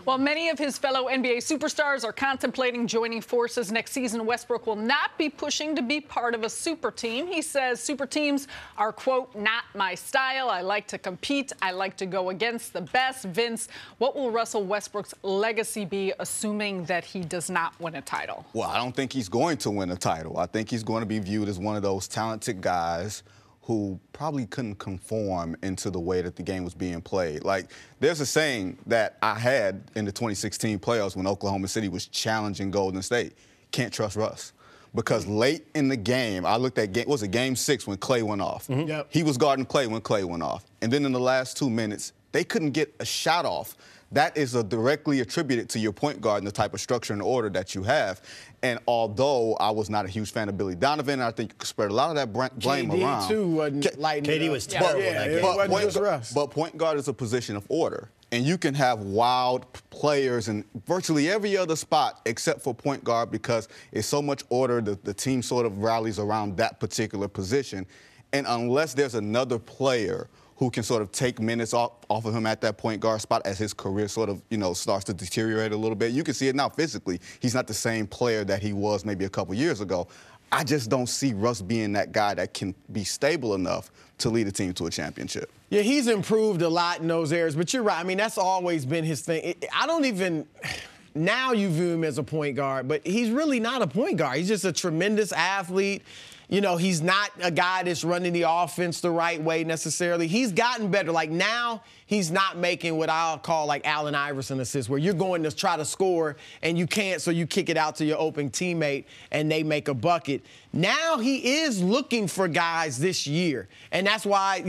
While many of his fellow NBA superstars are contemplating joining forces next season, Westbrook will not be pushing to be part of a super team. He says super teams are, quote, not my style. I like to compete. I like to go against the best. Vince, what will Russell Westbrook's legacy be, assuming that he does not win a title? Well, I don't think he's going to win a title. I think he's going to be viewed as one of those talented guys who probably couldn't conform into the way that the game was being played. Like, there's a saying that I had in the 2016 playoffs when Oklahoma City was challenging Golden State: can't trust Russ. Because late in the game, I looked at game 6 when Clay went off. Mm-hmm. Yep. He was guarding Clay when Clay went off. And then in the last 2 minutes, they couldn't get a shot off. That is directly attributed to your point guard and the type of structure and order that you have. And although I was not a huge fan of Billy Donovan, I think you could spread a lot of that blame around. KD, too, wasn't lighting it up. KD was terrible in that game. But point guard is a position of order. And you can have wild players in virtually every other spot except for point guard because it's so much order, the team sort of rallies around that particular position. And unless there's another player who can sort of take minutes off of him at that point guard spot as his career sort of, starts to deteriorate a little bit. You can see it now physically. He's not the same player that he was maybe a couple years ago. I just don't see Russ being that guy that can be stable enough to lead a team to a championship. Yeah, he's improved a lot in those areas, but you're right. I mean, that's always been his thing. Now you view him as a point guard, but he's really not a point guard. He's just a tremendous athlete. He's not a guy that's running the offense the right way necessarily. He's gotten better. Like, now he's not making what I'll call like Allen Iverson assists, where you're going to try to score and you can't, so you kick it out to your open teammate and they make a bucket. Now he is looking for guys this year. And that's why,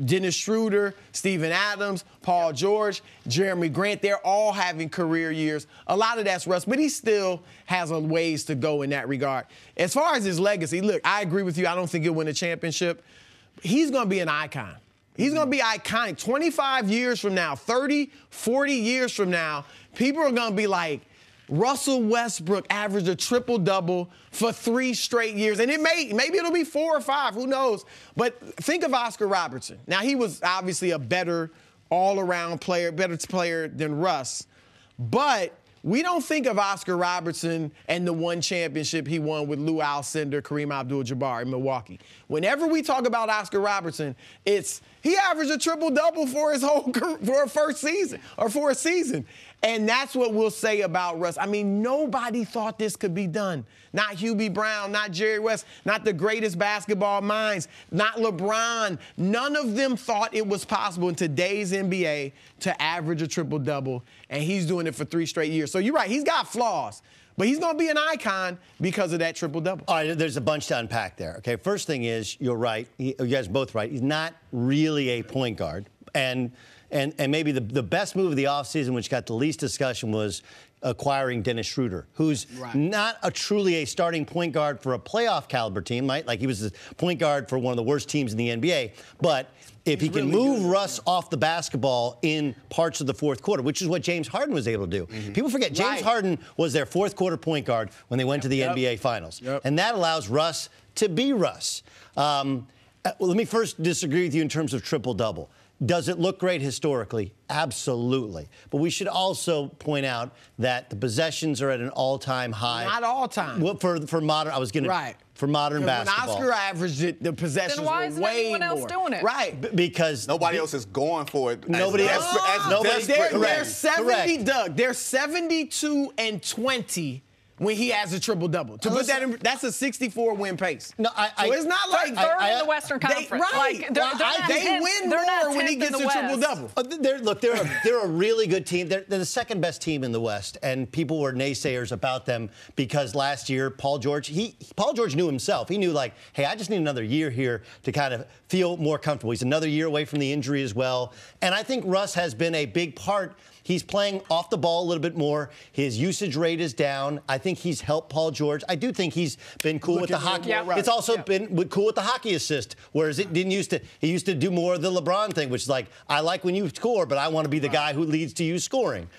Dennis Schroeder, Steven Adams, Paul George, Jeremy Grant, they're all having career years. A lot of that's Russ, but he still has a ways to go in that regard. As far as his legacy, look, I agree with you. I don't think he'll win a championship. He's going to be an icon. He's going to be iconic. 25 years from now, 30, 40 years from now, people are going to be like, Russell Westbrook averaged a triple-double for 3 straight years. And maybe it'll be 4 or 5, who knows? But think of Oscar Robertson. Now, he was obviously a better all-around player, better player than Russ. But we don't think of Oscar Robertson and the one championship he won with Lou Alcindor, Kareem Abdul-Jabbar in Milwaukee. Whenever we talk about Oscar Robertson, he averaged a triple-double for his whole for a first season or for a season. And that's what we'll say about Russ. I mean, nobody thought this could be done. Not Hubie Brown, not Jerry West, not the greatest basketball minds, not LeBron. None of them thought it was possible in today's NBA to average a triple-double, and he's doing it for 3 straight years. So you're right, he's got flaws, but he's going to be an icon because of that triple-double. All right, there's a bunch to unpack there. Okay, first thing is, you're right. You guys are both right. He's not really a point guard. And maybe the best move of the offseason, which got the least discussion, was acquiring Dennis Schroeder, who's not truly a starting point guard for a playoff caliber team, right? Like, he was the point guard for one of the worst teams in the NBA. But if he can move Russ off the basketball in parts of the fourth quarter, which is what James Harden was able to do. People forget James Harden was their fourth quarter point guard when they went to the NBA Finals. And that allows Russ to be Russ. Well, let me first disagree with you in terms of triple-double. Does it look great historically? Absolutely. But we should also point out that the possessions are at an all-time high. Not all-time. Well, for modern, I was going to. For modern basketball. When Oscar averaged it, the possessions were way more. Then why isn't anyone else doing it? Right. Because nobody else is going for it. Nobody else. They're 70, Doug. They're 72-20 when he has a triple-double. To put that in, that's a 64-win pace. No, so it's not like third in the Western Conference. They win more when he gets a triple-double. They're a really good team. They're the second best team in the West, and people were naysayers about them because last year Paul George knew himself. He knew, like, hey, I just need another year here to kind of feel more comfortable. He's another year away from the injury as well, and I think Russ has been a big part. He's playing off the ball a little bit more. His usage rate is down. I think he's helped Paul George. I do think he's been cool with the hockey. It's also been cool with the hockey assist, whereas he used to do more of the LeBron thing, which is like, I like when you score, but I want to be the guy who leads to you scoring.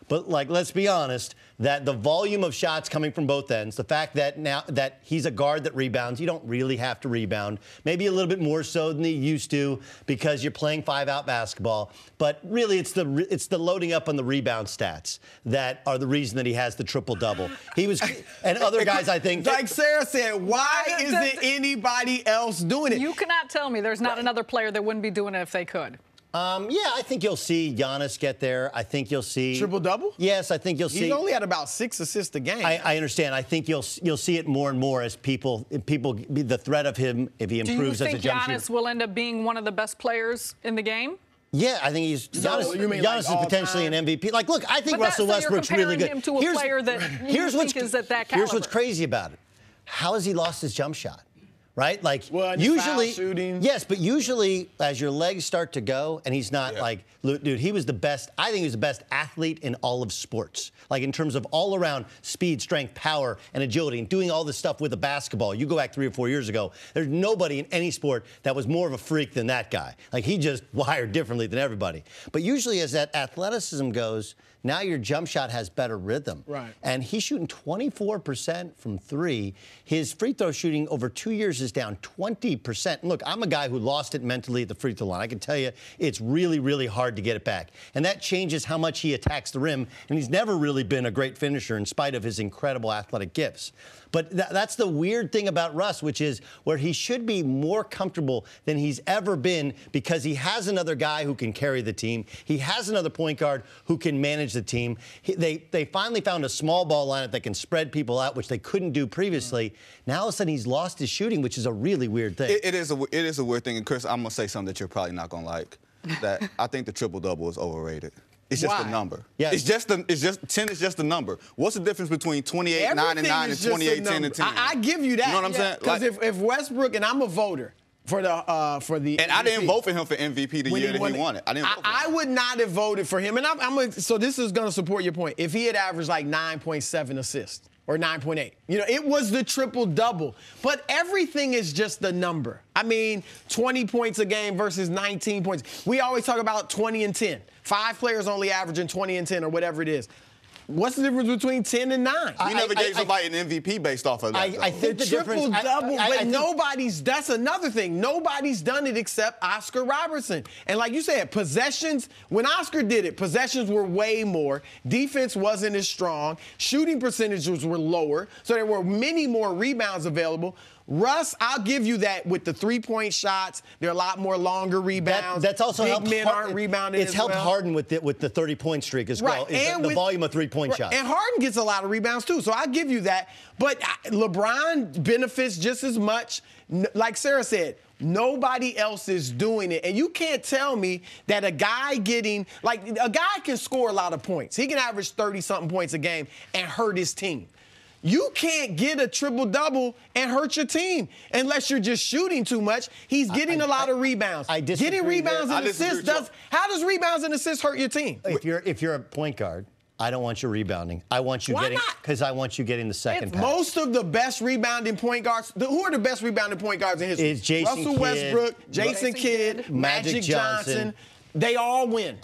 But, like, let's be honest, that the volume of shots coming from both ends, the fact that now that he's a guard that rebounds, you don't really have to rebound. Maybe a little bit more so than you used to because you're playing 5-out basketball. But really, it's the loading up on the rebound stats that are the reason that he has the triple-double. He was, and other guys, I think. Like Sarah said, why isn't anybody else doing it? You cannot tell me there's not another player that wouldn't be doing it if they could. Yeah, I think you'll see Giannis get there. I think you'll see triple-double. Yes, I think you'll see. He's only had about 6 assists a game. I understand. I think you'll see it more and more as people the threat of him if he improves as a jump shooter. Do you think Giannis will end up being one of the best players in the game? Yeah, I think he's Giannis is potentially an MVP. Like, look, I think Russell Westbrook's really good. Him to a player that here's what's crazy about it. How has he lost his jump shot? Right? Like, usually, shooting. Yes, but usually as your legs start to go, and he's not like, dude, he was the best. I think he was the best athlete in all of sports. Like, in terms of all around speed, strength, power, and agility, and doing all this stuff with a basketball. You go back 3 or 4 years ago, there's nobody in any sport that was more of a freak than that guy. Like, he just wired differently than everybody. But usually as that athleticism goes, now your jump shot has better rhythm. Right. And he's shooting 24% from 3. His free throw shooting over 2 years is down 20%. Look, I'm a guy who lost it mentally at the free throw line. I can tell you it's really, really hard to get it back. And that changes how much he attacks the rim. And he's never really been a great finisher in spite of his incredible athletic gifts. But that's the weird thing about Russ, which is where he should be more comfortable than he's ever been because he has another guy who can carry the team. He has another point guard who can manage the team. They finally found a small ball lineup that can spread people out, which they couldn't do previously. Now, all of a sudden, he's lost his shooting, which is a really weird thing. It is a weird thing. And, Chris, I'm going to say something that you're probably not going to like, that I think the triple-double is overrated. It's just a number. Yeah. It's just 10 is just a number. What's the difference between 28, 9, and 9 and 28, 10, and 10? I give you that. You know what I'm saying? Because if Westbrook, and I'm a voter for the and I didn't vote for him for MVP the year that he won it. I didn't vote for him. I would not have voted for him. And so this is going to support your point. If he had averaged like 9.7 assists, or 9.8. You know, it was the triple-double. But everything is just the number. I mean, 20 points a game versus 19 points. We always talk about 20 and 10. 5 players only averaging 20 and 10 or whatever it is. What's the difference between 10 and 9? We never gave somebody an MVP based off of that. I think the difference. Triple-double, but nobody's, that's another thing. Nobody's done it except Oscar Robertson. And like you said, possessions, when Oscar did it, possessions were way more. Defense wasn't as strong. Shooting percentages were lower. So there were many more rebounds available. Russ, I'll give you that with the three-point shots. There are a lot more longer rebounds. That's also Big helped. men aren't rebounding. It's helped Harden with the 30-point streak as well. And the volume of three-point shots. And Harden gets a lot of rebounds too, so I'll give you that. But LeBron benefits just as much. Like Sarah said, nobody else is doing it. And you can't tell me that a guy can score a lot of points. He can average 30-something points a game and hurt his team. You can't get a triple-double and hurt your team unless you're just shooting too much. He's getting a lot of rebounds. I disagree. Getting rebounds and assists how does rebounds and assists hurt your team? If you're a point guard, I don't want you rebounding. I want you because I want you getting the second pass. Most of the best rebounding point guards, who are the best rebounding point guards in history? It's Jason Russell Kidd, Westbrook, Jason Kidd, Magic Johnson. They all win.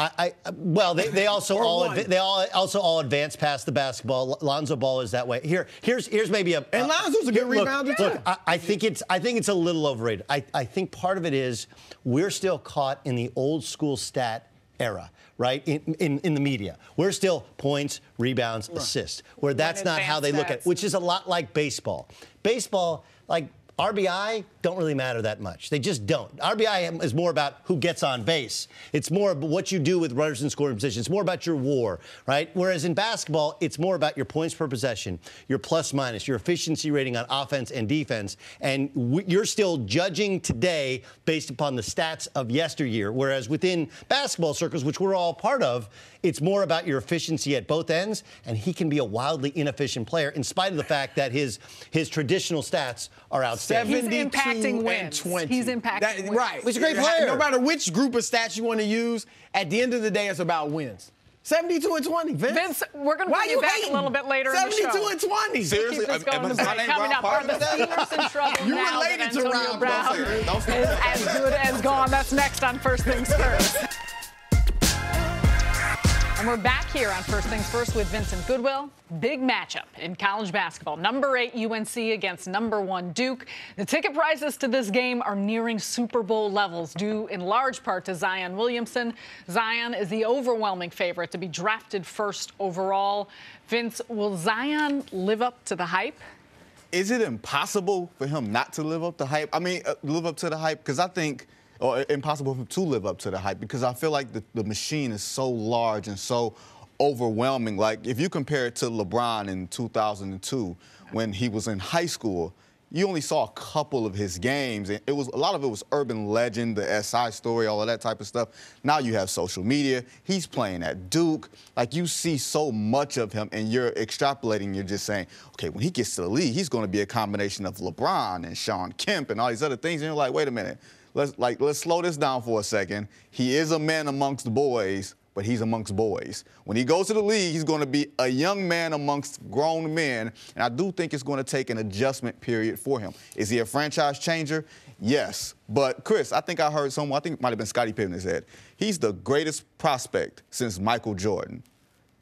They also all advance past the basketball. Lonzo Ball is that way. Here's maybe a and Lonzo's a good rebounder too. Look, I think it's a little overrated. I think part of it is we're still caught in the old school stat era, right? In the media, we're still points, rebounds, assists. Where that's not how they look at it, which is a lot like baseball. Baseball, like RBI don't really matter that much. They just don't. RBI is more about who gets on base. It's more about what you do with runners in scoring position. It's more about your WAR, right? Whereas in basketball, it's more about your points per possession, your plus minus, your efficiency rating on offense and defense. And you're still judging today based upon the stats of yesteryear. Whereas within basketball circles, which we're all part of, it's more about your efficiency at both ends. And he can be a wildly inefficient player in spite of the fact that his traditional stats are outstanding. He's impacting wins. 20. He's impacting wins. Right. He's a great player. No matter which group of stats you want to use, at the end of the day, it's about wins. 72 and 20, Vince. We're going to bring you back a little bit later in the show. 72 and 20. Seriously? Coming up, are the Steelers in trouble You now related that to Antonio Rob. Brown is as good as gone? That's next on First Things First. And we're back here on First Things First with Vincent Goodwill. Big matchup in college basketball. Number 8 UNC against number 1 Duke. The ticket prices to this game are nearing Super Bowl levels, due in large part to Zion Williamson. Zion is the overwhelming favorite to be drafted first overall. Vince, will Zion live up to the hype? Is it impossible for him not to live up to hype? I mean, live up to the hype? Because I think, or impossible for him to live up to the hype, because I feel like the machine is so large and so overwhelming. Like, if you compare it to LeBron in 2002, when he was in high school, you only saw a couple of his games, and a lot of it was urban legend, the SI story, all of that type of stuff. Now you have social media. He's playing at Duke. Like, you see so much of him, and you're extrapolating. You're just saying, okay, when he gets to the league, he's going to be a combination of LeBron and Sean Kemp and all these other things. And you're like, wait a minute. Let's slow this down for a second. He is a man amongst the boys, but he's amongst boys. When he goes to the league, he's going to be a young man amongst grown men, and I do think it's going to take an adjustment period for him. Is he a franchise changer? Yes. But, Chris, I think I heard someone, I think it might have been Scottie Pippen that said, he's the greatest prospect since Michael Jordan.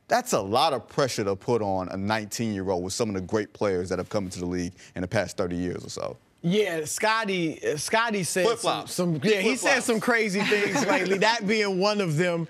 That's a lot of pressure to put on a 19-year-old with some of the great players that have come into the league in the past 30 years or so. Yeah, Scotty said he said some crazy things lately, that being one of them.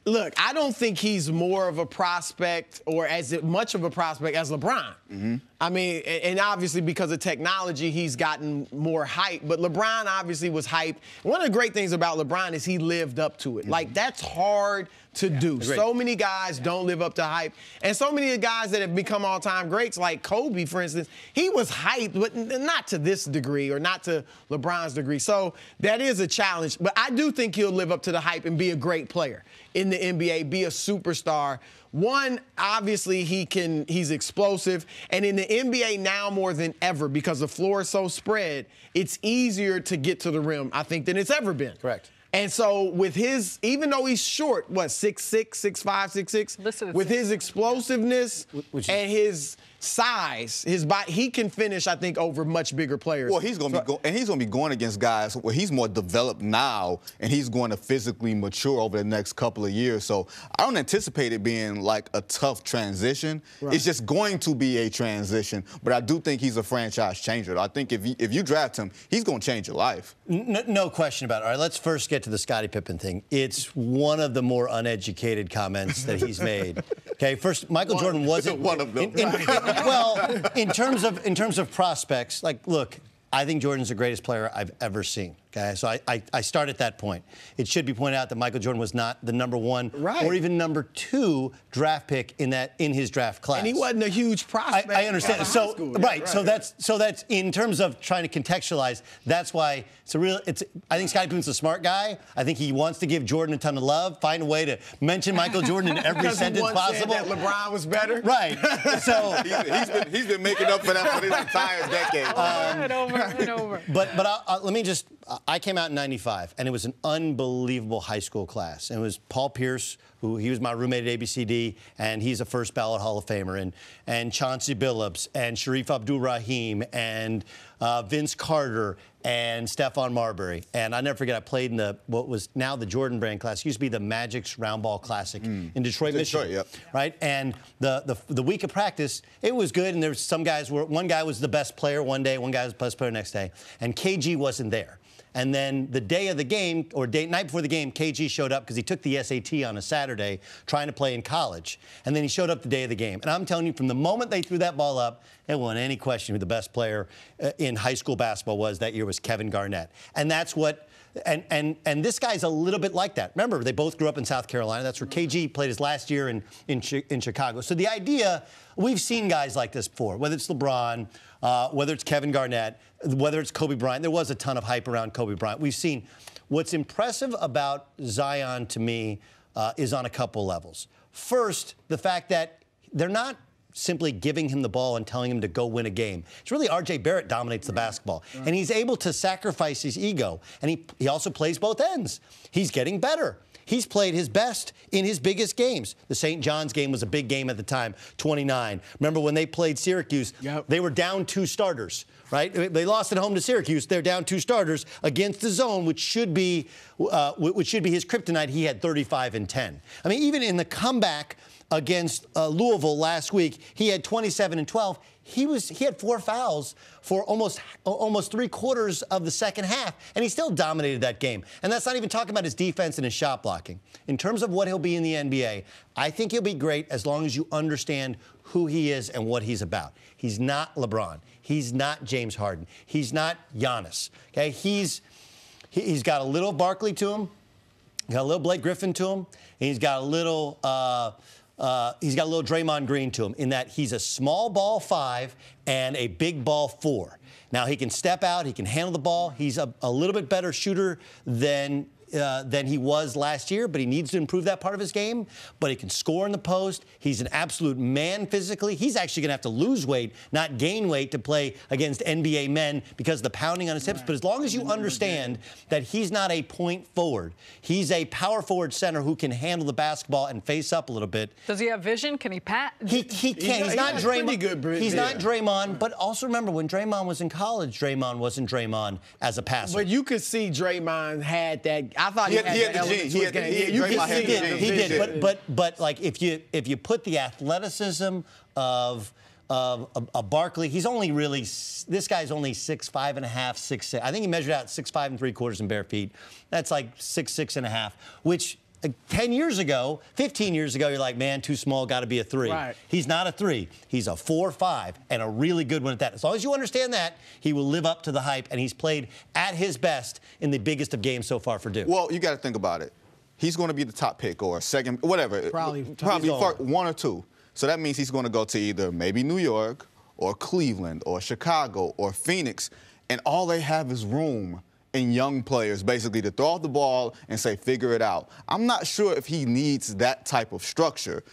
Look, I don't think he's more of a prospect or as much of a prospect as LeBron. Mm-hmm. I mean, and obviously because of technology, he's gotten more hype. But LeBron obviously was hyped. One of the great things about LeBron is he lived up to it. Mm-hmm. Like, that's hard to do. Agreed. So many guys don't live up to hype. And so many of the guys that have become all-time greats, like Kobe, for instance, he was hyped, but not to this degree or not to LeBron's degree. So that is a challenge. But I do think he'll live up to the hype and be a great player in the NBA, be a superstar. One, obviously, he's explosive. And in the NBA now more than ever, because the floor is so spread, it's easier to get to the rim, I think, than it's ever been. Correct. And so with his, even though he's short, 6'6", 6'5", 6'6", with his explosiveness and his size, his body, he can finish, I think, over much bigger players. Well, he's going to be going against guys where he's more developed now, and he's going to physically mature over the next couple of years. So I don't anticipate it being like a tough transition. Right. It's just going to be a transition. But I do think he's a franchise changer. I think if you draft him, he's going to change your life. No question about it. All right, let's first get to the Scottie Pippen thing. It's one of the more uneducated comments that he's made. Okay, first, Michael Jordan wasn't one of them. Well, in terms of prospects, like, look, I think Jordan's the greatest player I've ever seen. Okay, so I start at that point. It should be pointed out that Michael Jordan was not the #1 or even #2 draft pick in his draft class. And he wasn't a huge prospect. I understand. So right. So that's in terms of trying to contextualize. That's why I think Scottie Pippen's a smart guy. I think he wants to give Jordan a ton of love. Find a way to mention Michael Jordan in every sentence possible. Said that LeBron was better. Right. So he's been making up for that for his entire decade. Over and over. But let me just. I came out in '95, and it was an unbelievable high school class. And it was Paul Pierce, he was my roommate at ABCD, and he's a first ballot Hall of Famer, and Chauncey Billups, and Sharif Abdul-Rahim, and Vince Carter, and Stephon Marbury. And I never forget, I played in what was now the Jordan brand class. It used to be the Magic's Round Ball Classic in Detroit, Michigan. Yep. Right? And the week of practice, it was good, and there was some guys one guy was the best player one day, one guy was the best player the next day, and KG wasn't there. And then the day of the game, or night before the game, KG showed up because he took the SAT on a Saturday trying to play in college. And then he showed up the day of the game. And I'm telling you, from the moment they threw that ball up, it wasn't any question who the best player in high school basketball was that year was Kevin Garnett. And that's what... And this guy's a little bit like that. Remember, they both grew up in South Carolina. That's where KG played his last year in Chicago. So the idea, we've seen guys like this before, whether it's LeBron, whether it's Kevin Garnett, whether it's Kobe Bryant. There was a ton of hype around Kobe Bryant. We've seen. What's impressive about Zion to me is on a couple levels. First, the fact that they're not simply giving him the ball and telling him to go win a game. It's really R.J. Barrett dominates the basketball. Right. And he's able to sacrifice his ego. And he also plays both ends. He's getting better. He's played his best in his biggest games. The St. John's game was a big game at the time, 29. Remember when they played Syracuse, they were down 2 starters, right? They lost at home to Syracuse. They're down 2 starters against the zone, which should be his kryptonite. He had 35 and 10. I mean, even in the comeback against Louisville last week, he had 27 and 12. He had 4 fouls for almost 3/4 of the second half, and he still dominated that game. And that's not even talking about his defense and his shot blocking. In terms of what he'll be in the NBA, I think he'll be great as long as you understand who he is and what he's about. He's not LeBron. He's not James Harden. He's not Giannis. Okay, he's got a little Barkley to him. He's got a little Blake Griffin to him. And he's got a little Draymond Green to him in that he's a small ball 5 and a big ball 4. Now, he can step out. He can handle the ball. He's a little bit better shooter than he was last year, but he needs to improve that part of his game. But he can score in the post. He's an absolute man physically. He's actually going to have to lose weight, not gain weight, to play against NBA men because of the pounding on his hips. But as long as you understand that he's not a point forward, he's a power forward center who can handle the basketball and face up a little bit. Does he have vision? Can he pat? He can. He's not Draymond. He's not Draymond. But also remember, when Draymond was in college, Draymond wasn't Draymond as a passer. But you could see Draymond had that. I thought he had the gene. He did. But like if you put the athleticism of a Barkley, he's only really, this guy's only 6'5 and a half, 6'6". I think he measured out 6'5 3/4 in bare feet. That's like 6'6 and a half, which 10 years ago, 15 years ago, you're like, man, too small, got to be a 3. Right. He's not a 3. He's a 4-5, and a really good one at that. As long as you understand that, he will live up to the hype, and he's played at his best in the biggest of games so far for Duke. Well, you got to think about it. He's going to be the top pick or second, whatever. Probably 1 or 2. So that means he's going to go to either maybe New York or Cleveland or Chicago or Phoenix, and all they have is room in young players, basically, to throw off the ball and say, figure it out. I'm not sure if he needs that type of structure.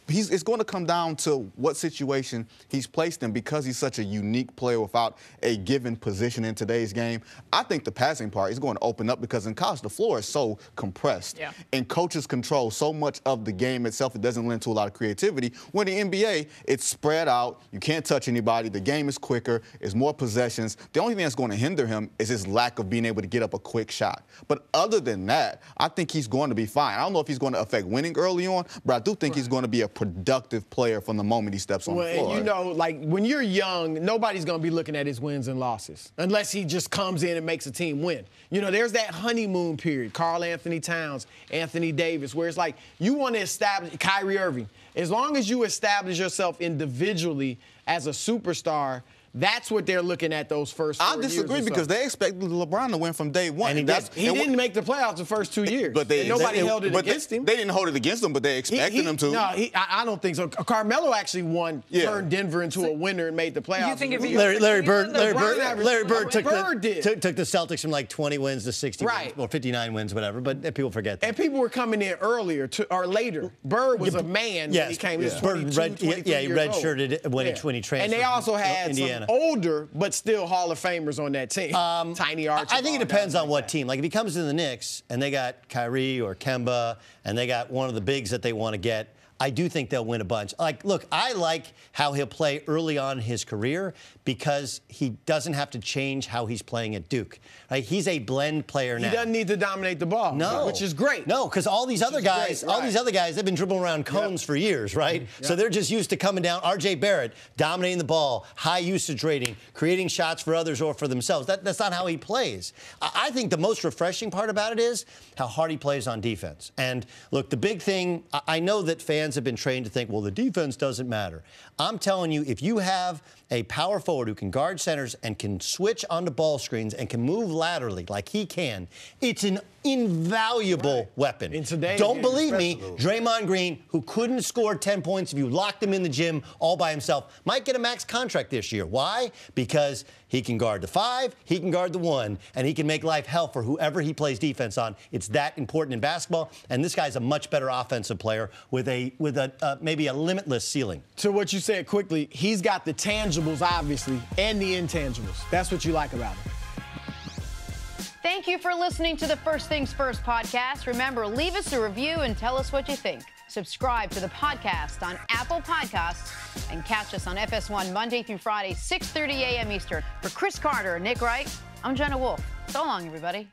it's going to come down to what situation he's placed in because he's such a unique player without a given position in today's game. I think the passing part is going to open up because in college the floor is so compressed. Yeah. And coaches control so much of the game itself, it doesn't lend to a lot of creativity. When the NBA, it's spread out. You can't touch anybody. The game is quicker. It's more possessions. The only thing that's going to hinder him is his lack of being able to get up a quick shot. But other than that, I think he's going to be fine. I don't know if he's going to affect winning early on, but I do think he's going to be a productive player from the moment he steps on the floor. And you know, like when you're young, nobody's going to be looking at his wins and losses unless he just comes in and makes a team win. You know, there's that honeymoon period, Karl Anthony Towns, Anthony Davis, where it's like you want to establish Kyrie Irving. As long as you establish yourself individually as a superstar, that's what they're looking at those first 4 years. I disagree because they expected LeBron to win from day one. And he didn't make the playoffs the first 2 years. But nobody held it against him. They didn't hold it against him, but they expected him to. No, I don't think so. Carmelo actually turned Denver into a winner and made the playoffs. You think if Larry Bird took did. the Celtics from like 20 wins to 60 wins, Right. or 59 wins, whatever. But people forget that. And people were coming in earlier or later. Bird was a man when he came. He was 22, 23 he years old. redshirted when he transferred. And they also had Indiana. some older but still Hall of Famers on that team. Tiny Archibald. I think it depends on what team. Like if he comes to the Knicks and they got Kyrie or Kemba and they got one of the bigs that they want to get, I do think they'll win a bunch. Like, look, I like how he'll play early on in his career because he doesn't have to change how he's playing at Duke. Right? He's a blend player now. He doesn't need to dominate the ball, which is great. No, because all these other guys, they've been dribbling around cones for years, right? Yep. So they're just used to coming down. R.J. Barrett dominating the ball, high usage rating, creating shots for others or for themselves. That's not how he plays. I think the most refreshing part about it is how hard he plays on defense. And look, the big thing, I know that fans have been trained to think, well, the defense doesn't matter. I'm telling you, if you have a power forward who can guard centers and can switch onto ball screens and can move laterally like he can, it's an invaluable weapon. In today's Don't game, believe me, especially. Draymond Green, who couldn't score 10 points if you locked him in the gym all by himself, might get a max contract this year. Why? Because he can guard the 5, he can guard the 1, and he can make life hell for whoever he plays defense on. It's that important in basketball, and this guy's a much better offensive player with maybe a limitless ceiling. To what you said quickly, he's got the tangibles, obviously, and the intangibles. That's what you like about him. Thank you for listening to the First Things First podcast. Remember, leave us a review and tell us what you think. Subscribe to the podcast on Apple Podcasts and catch us on FS1 Monday through Friday, 6:30 a.m. Eastern. For Cris Carter and Nick Wright, I'm Jenna Wolfe. So long, everybody.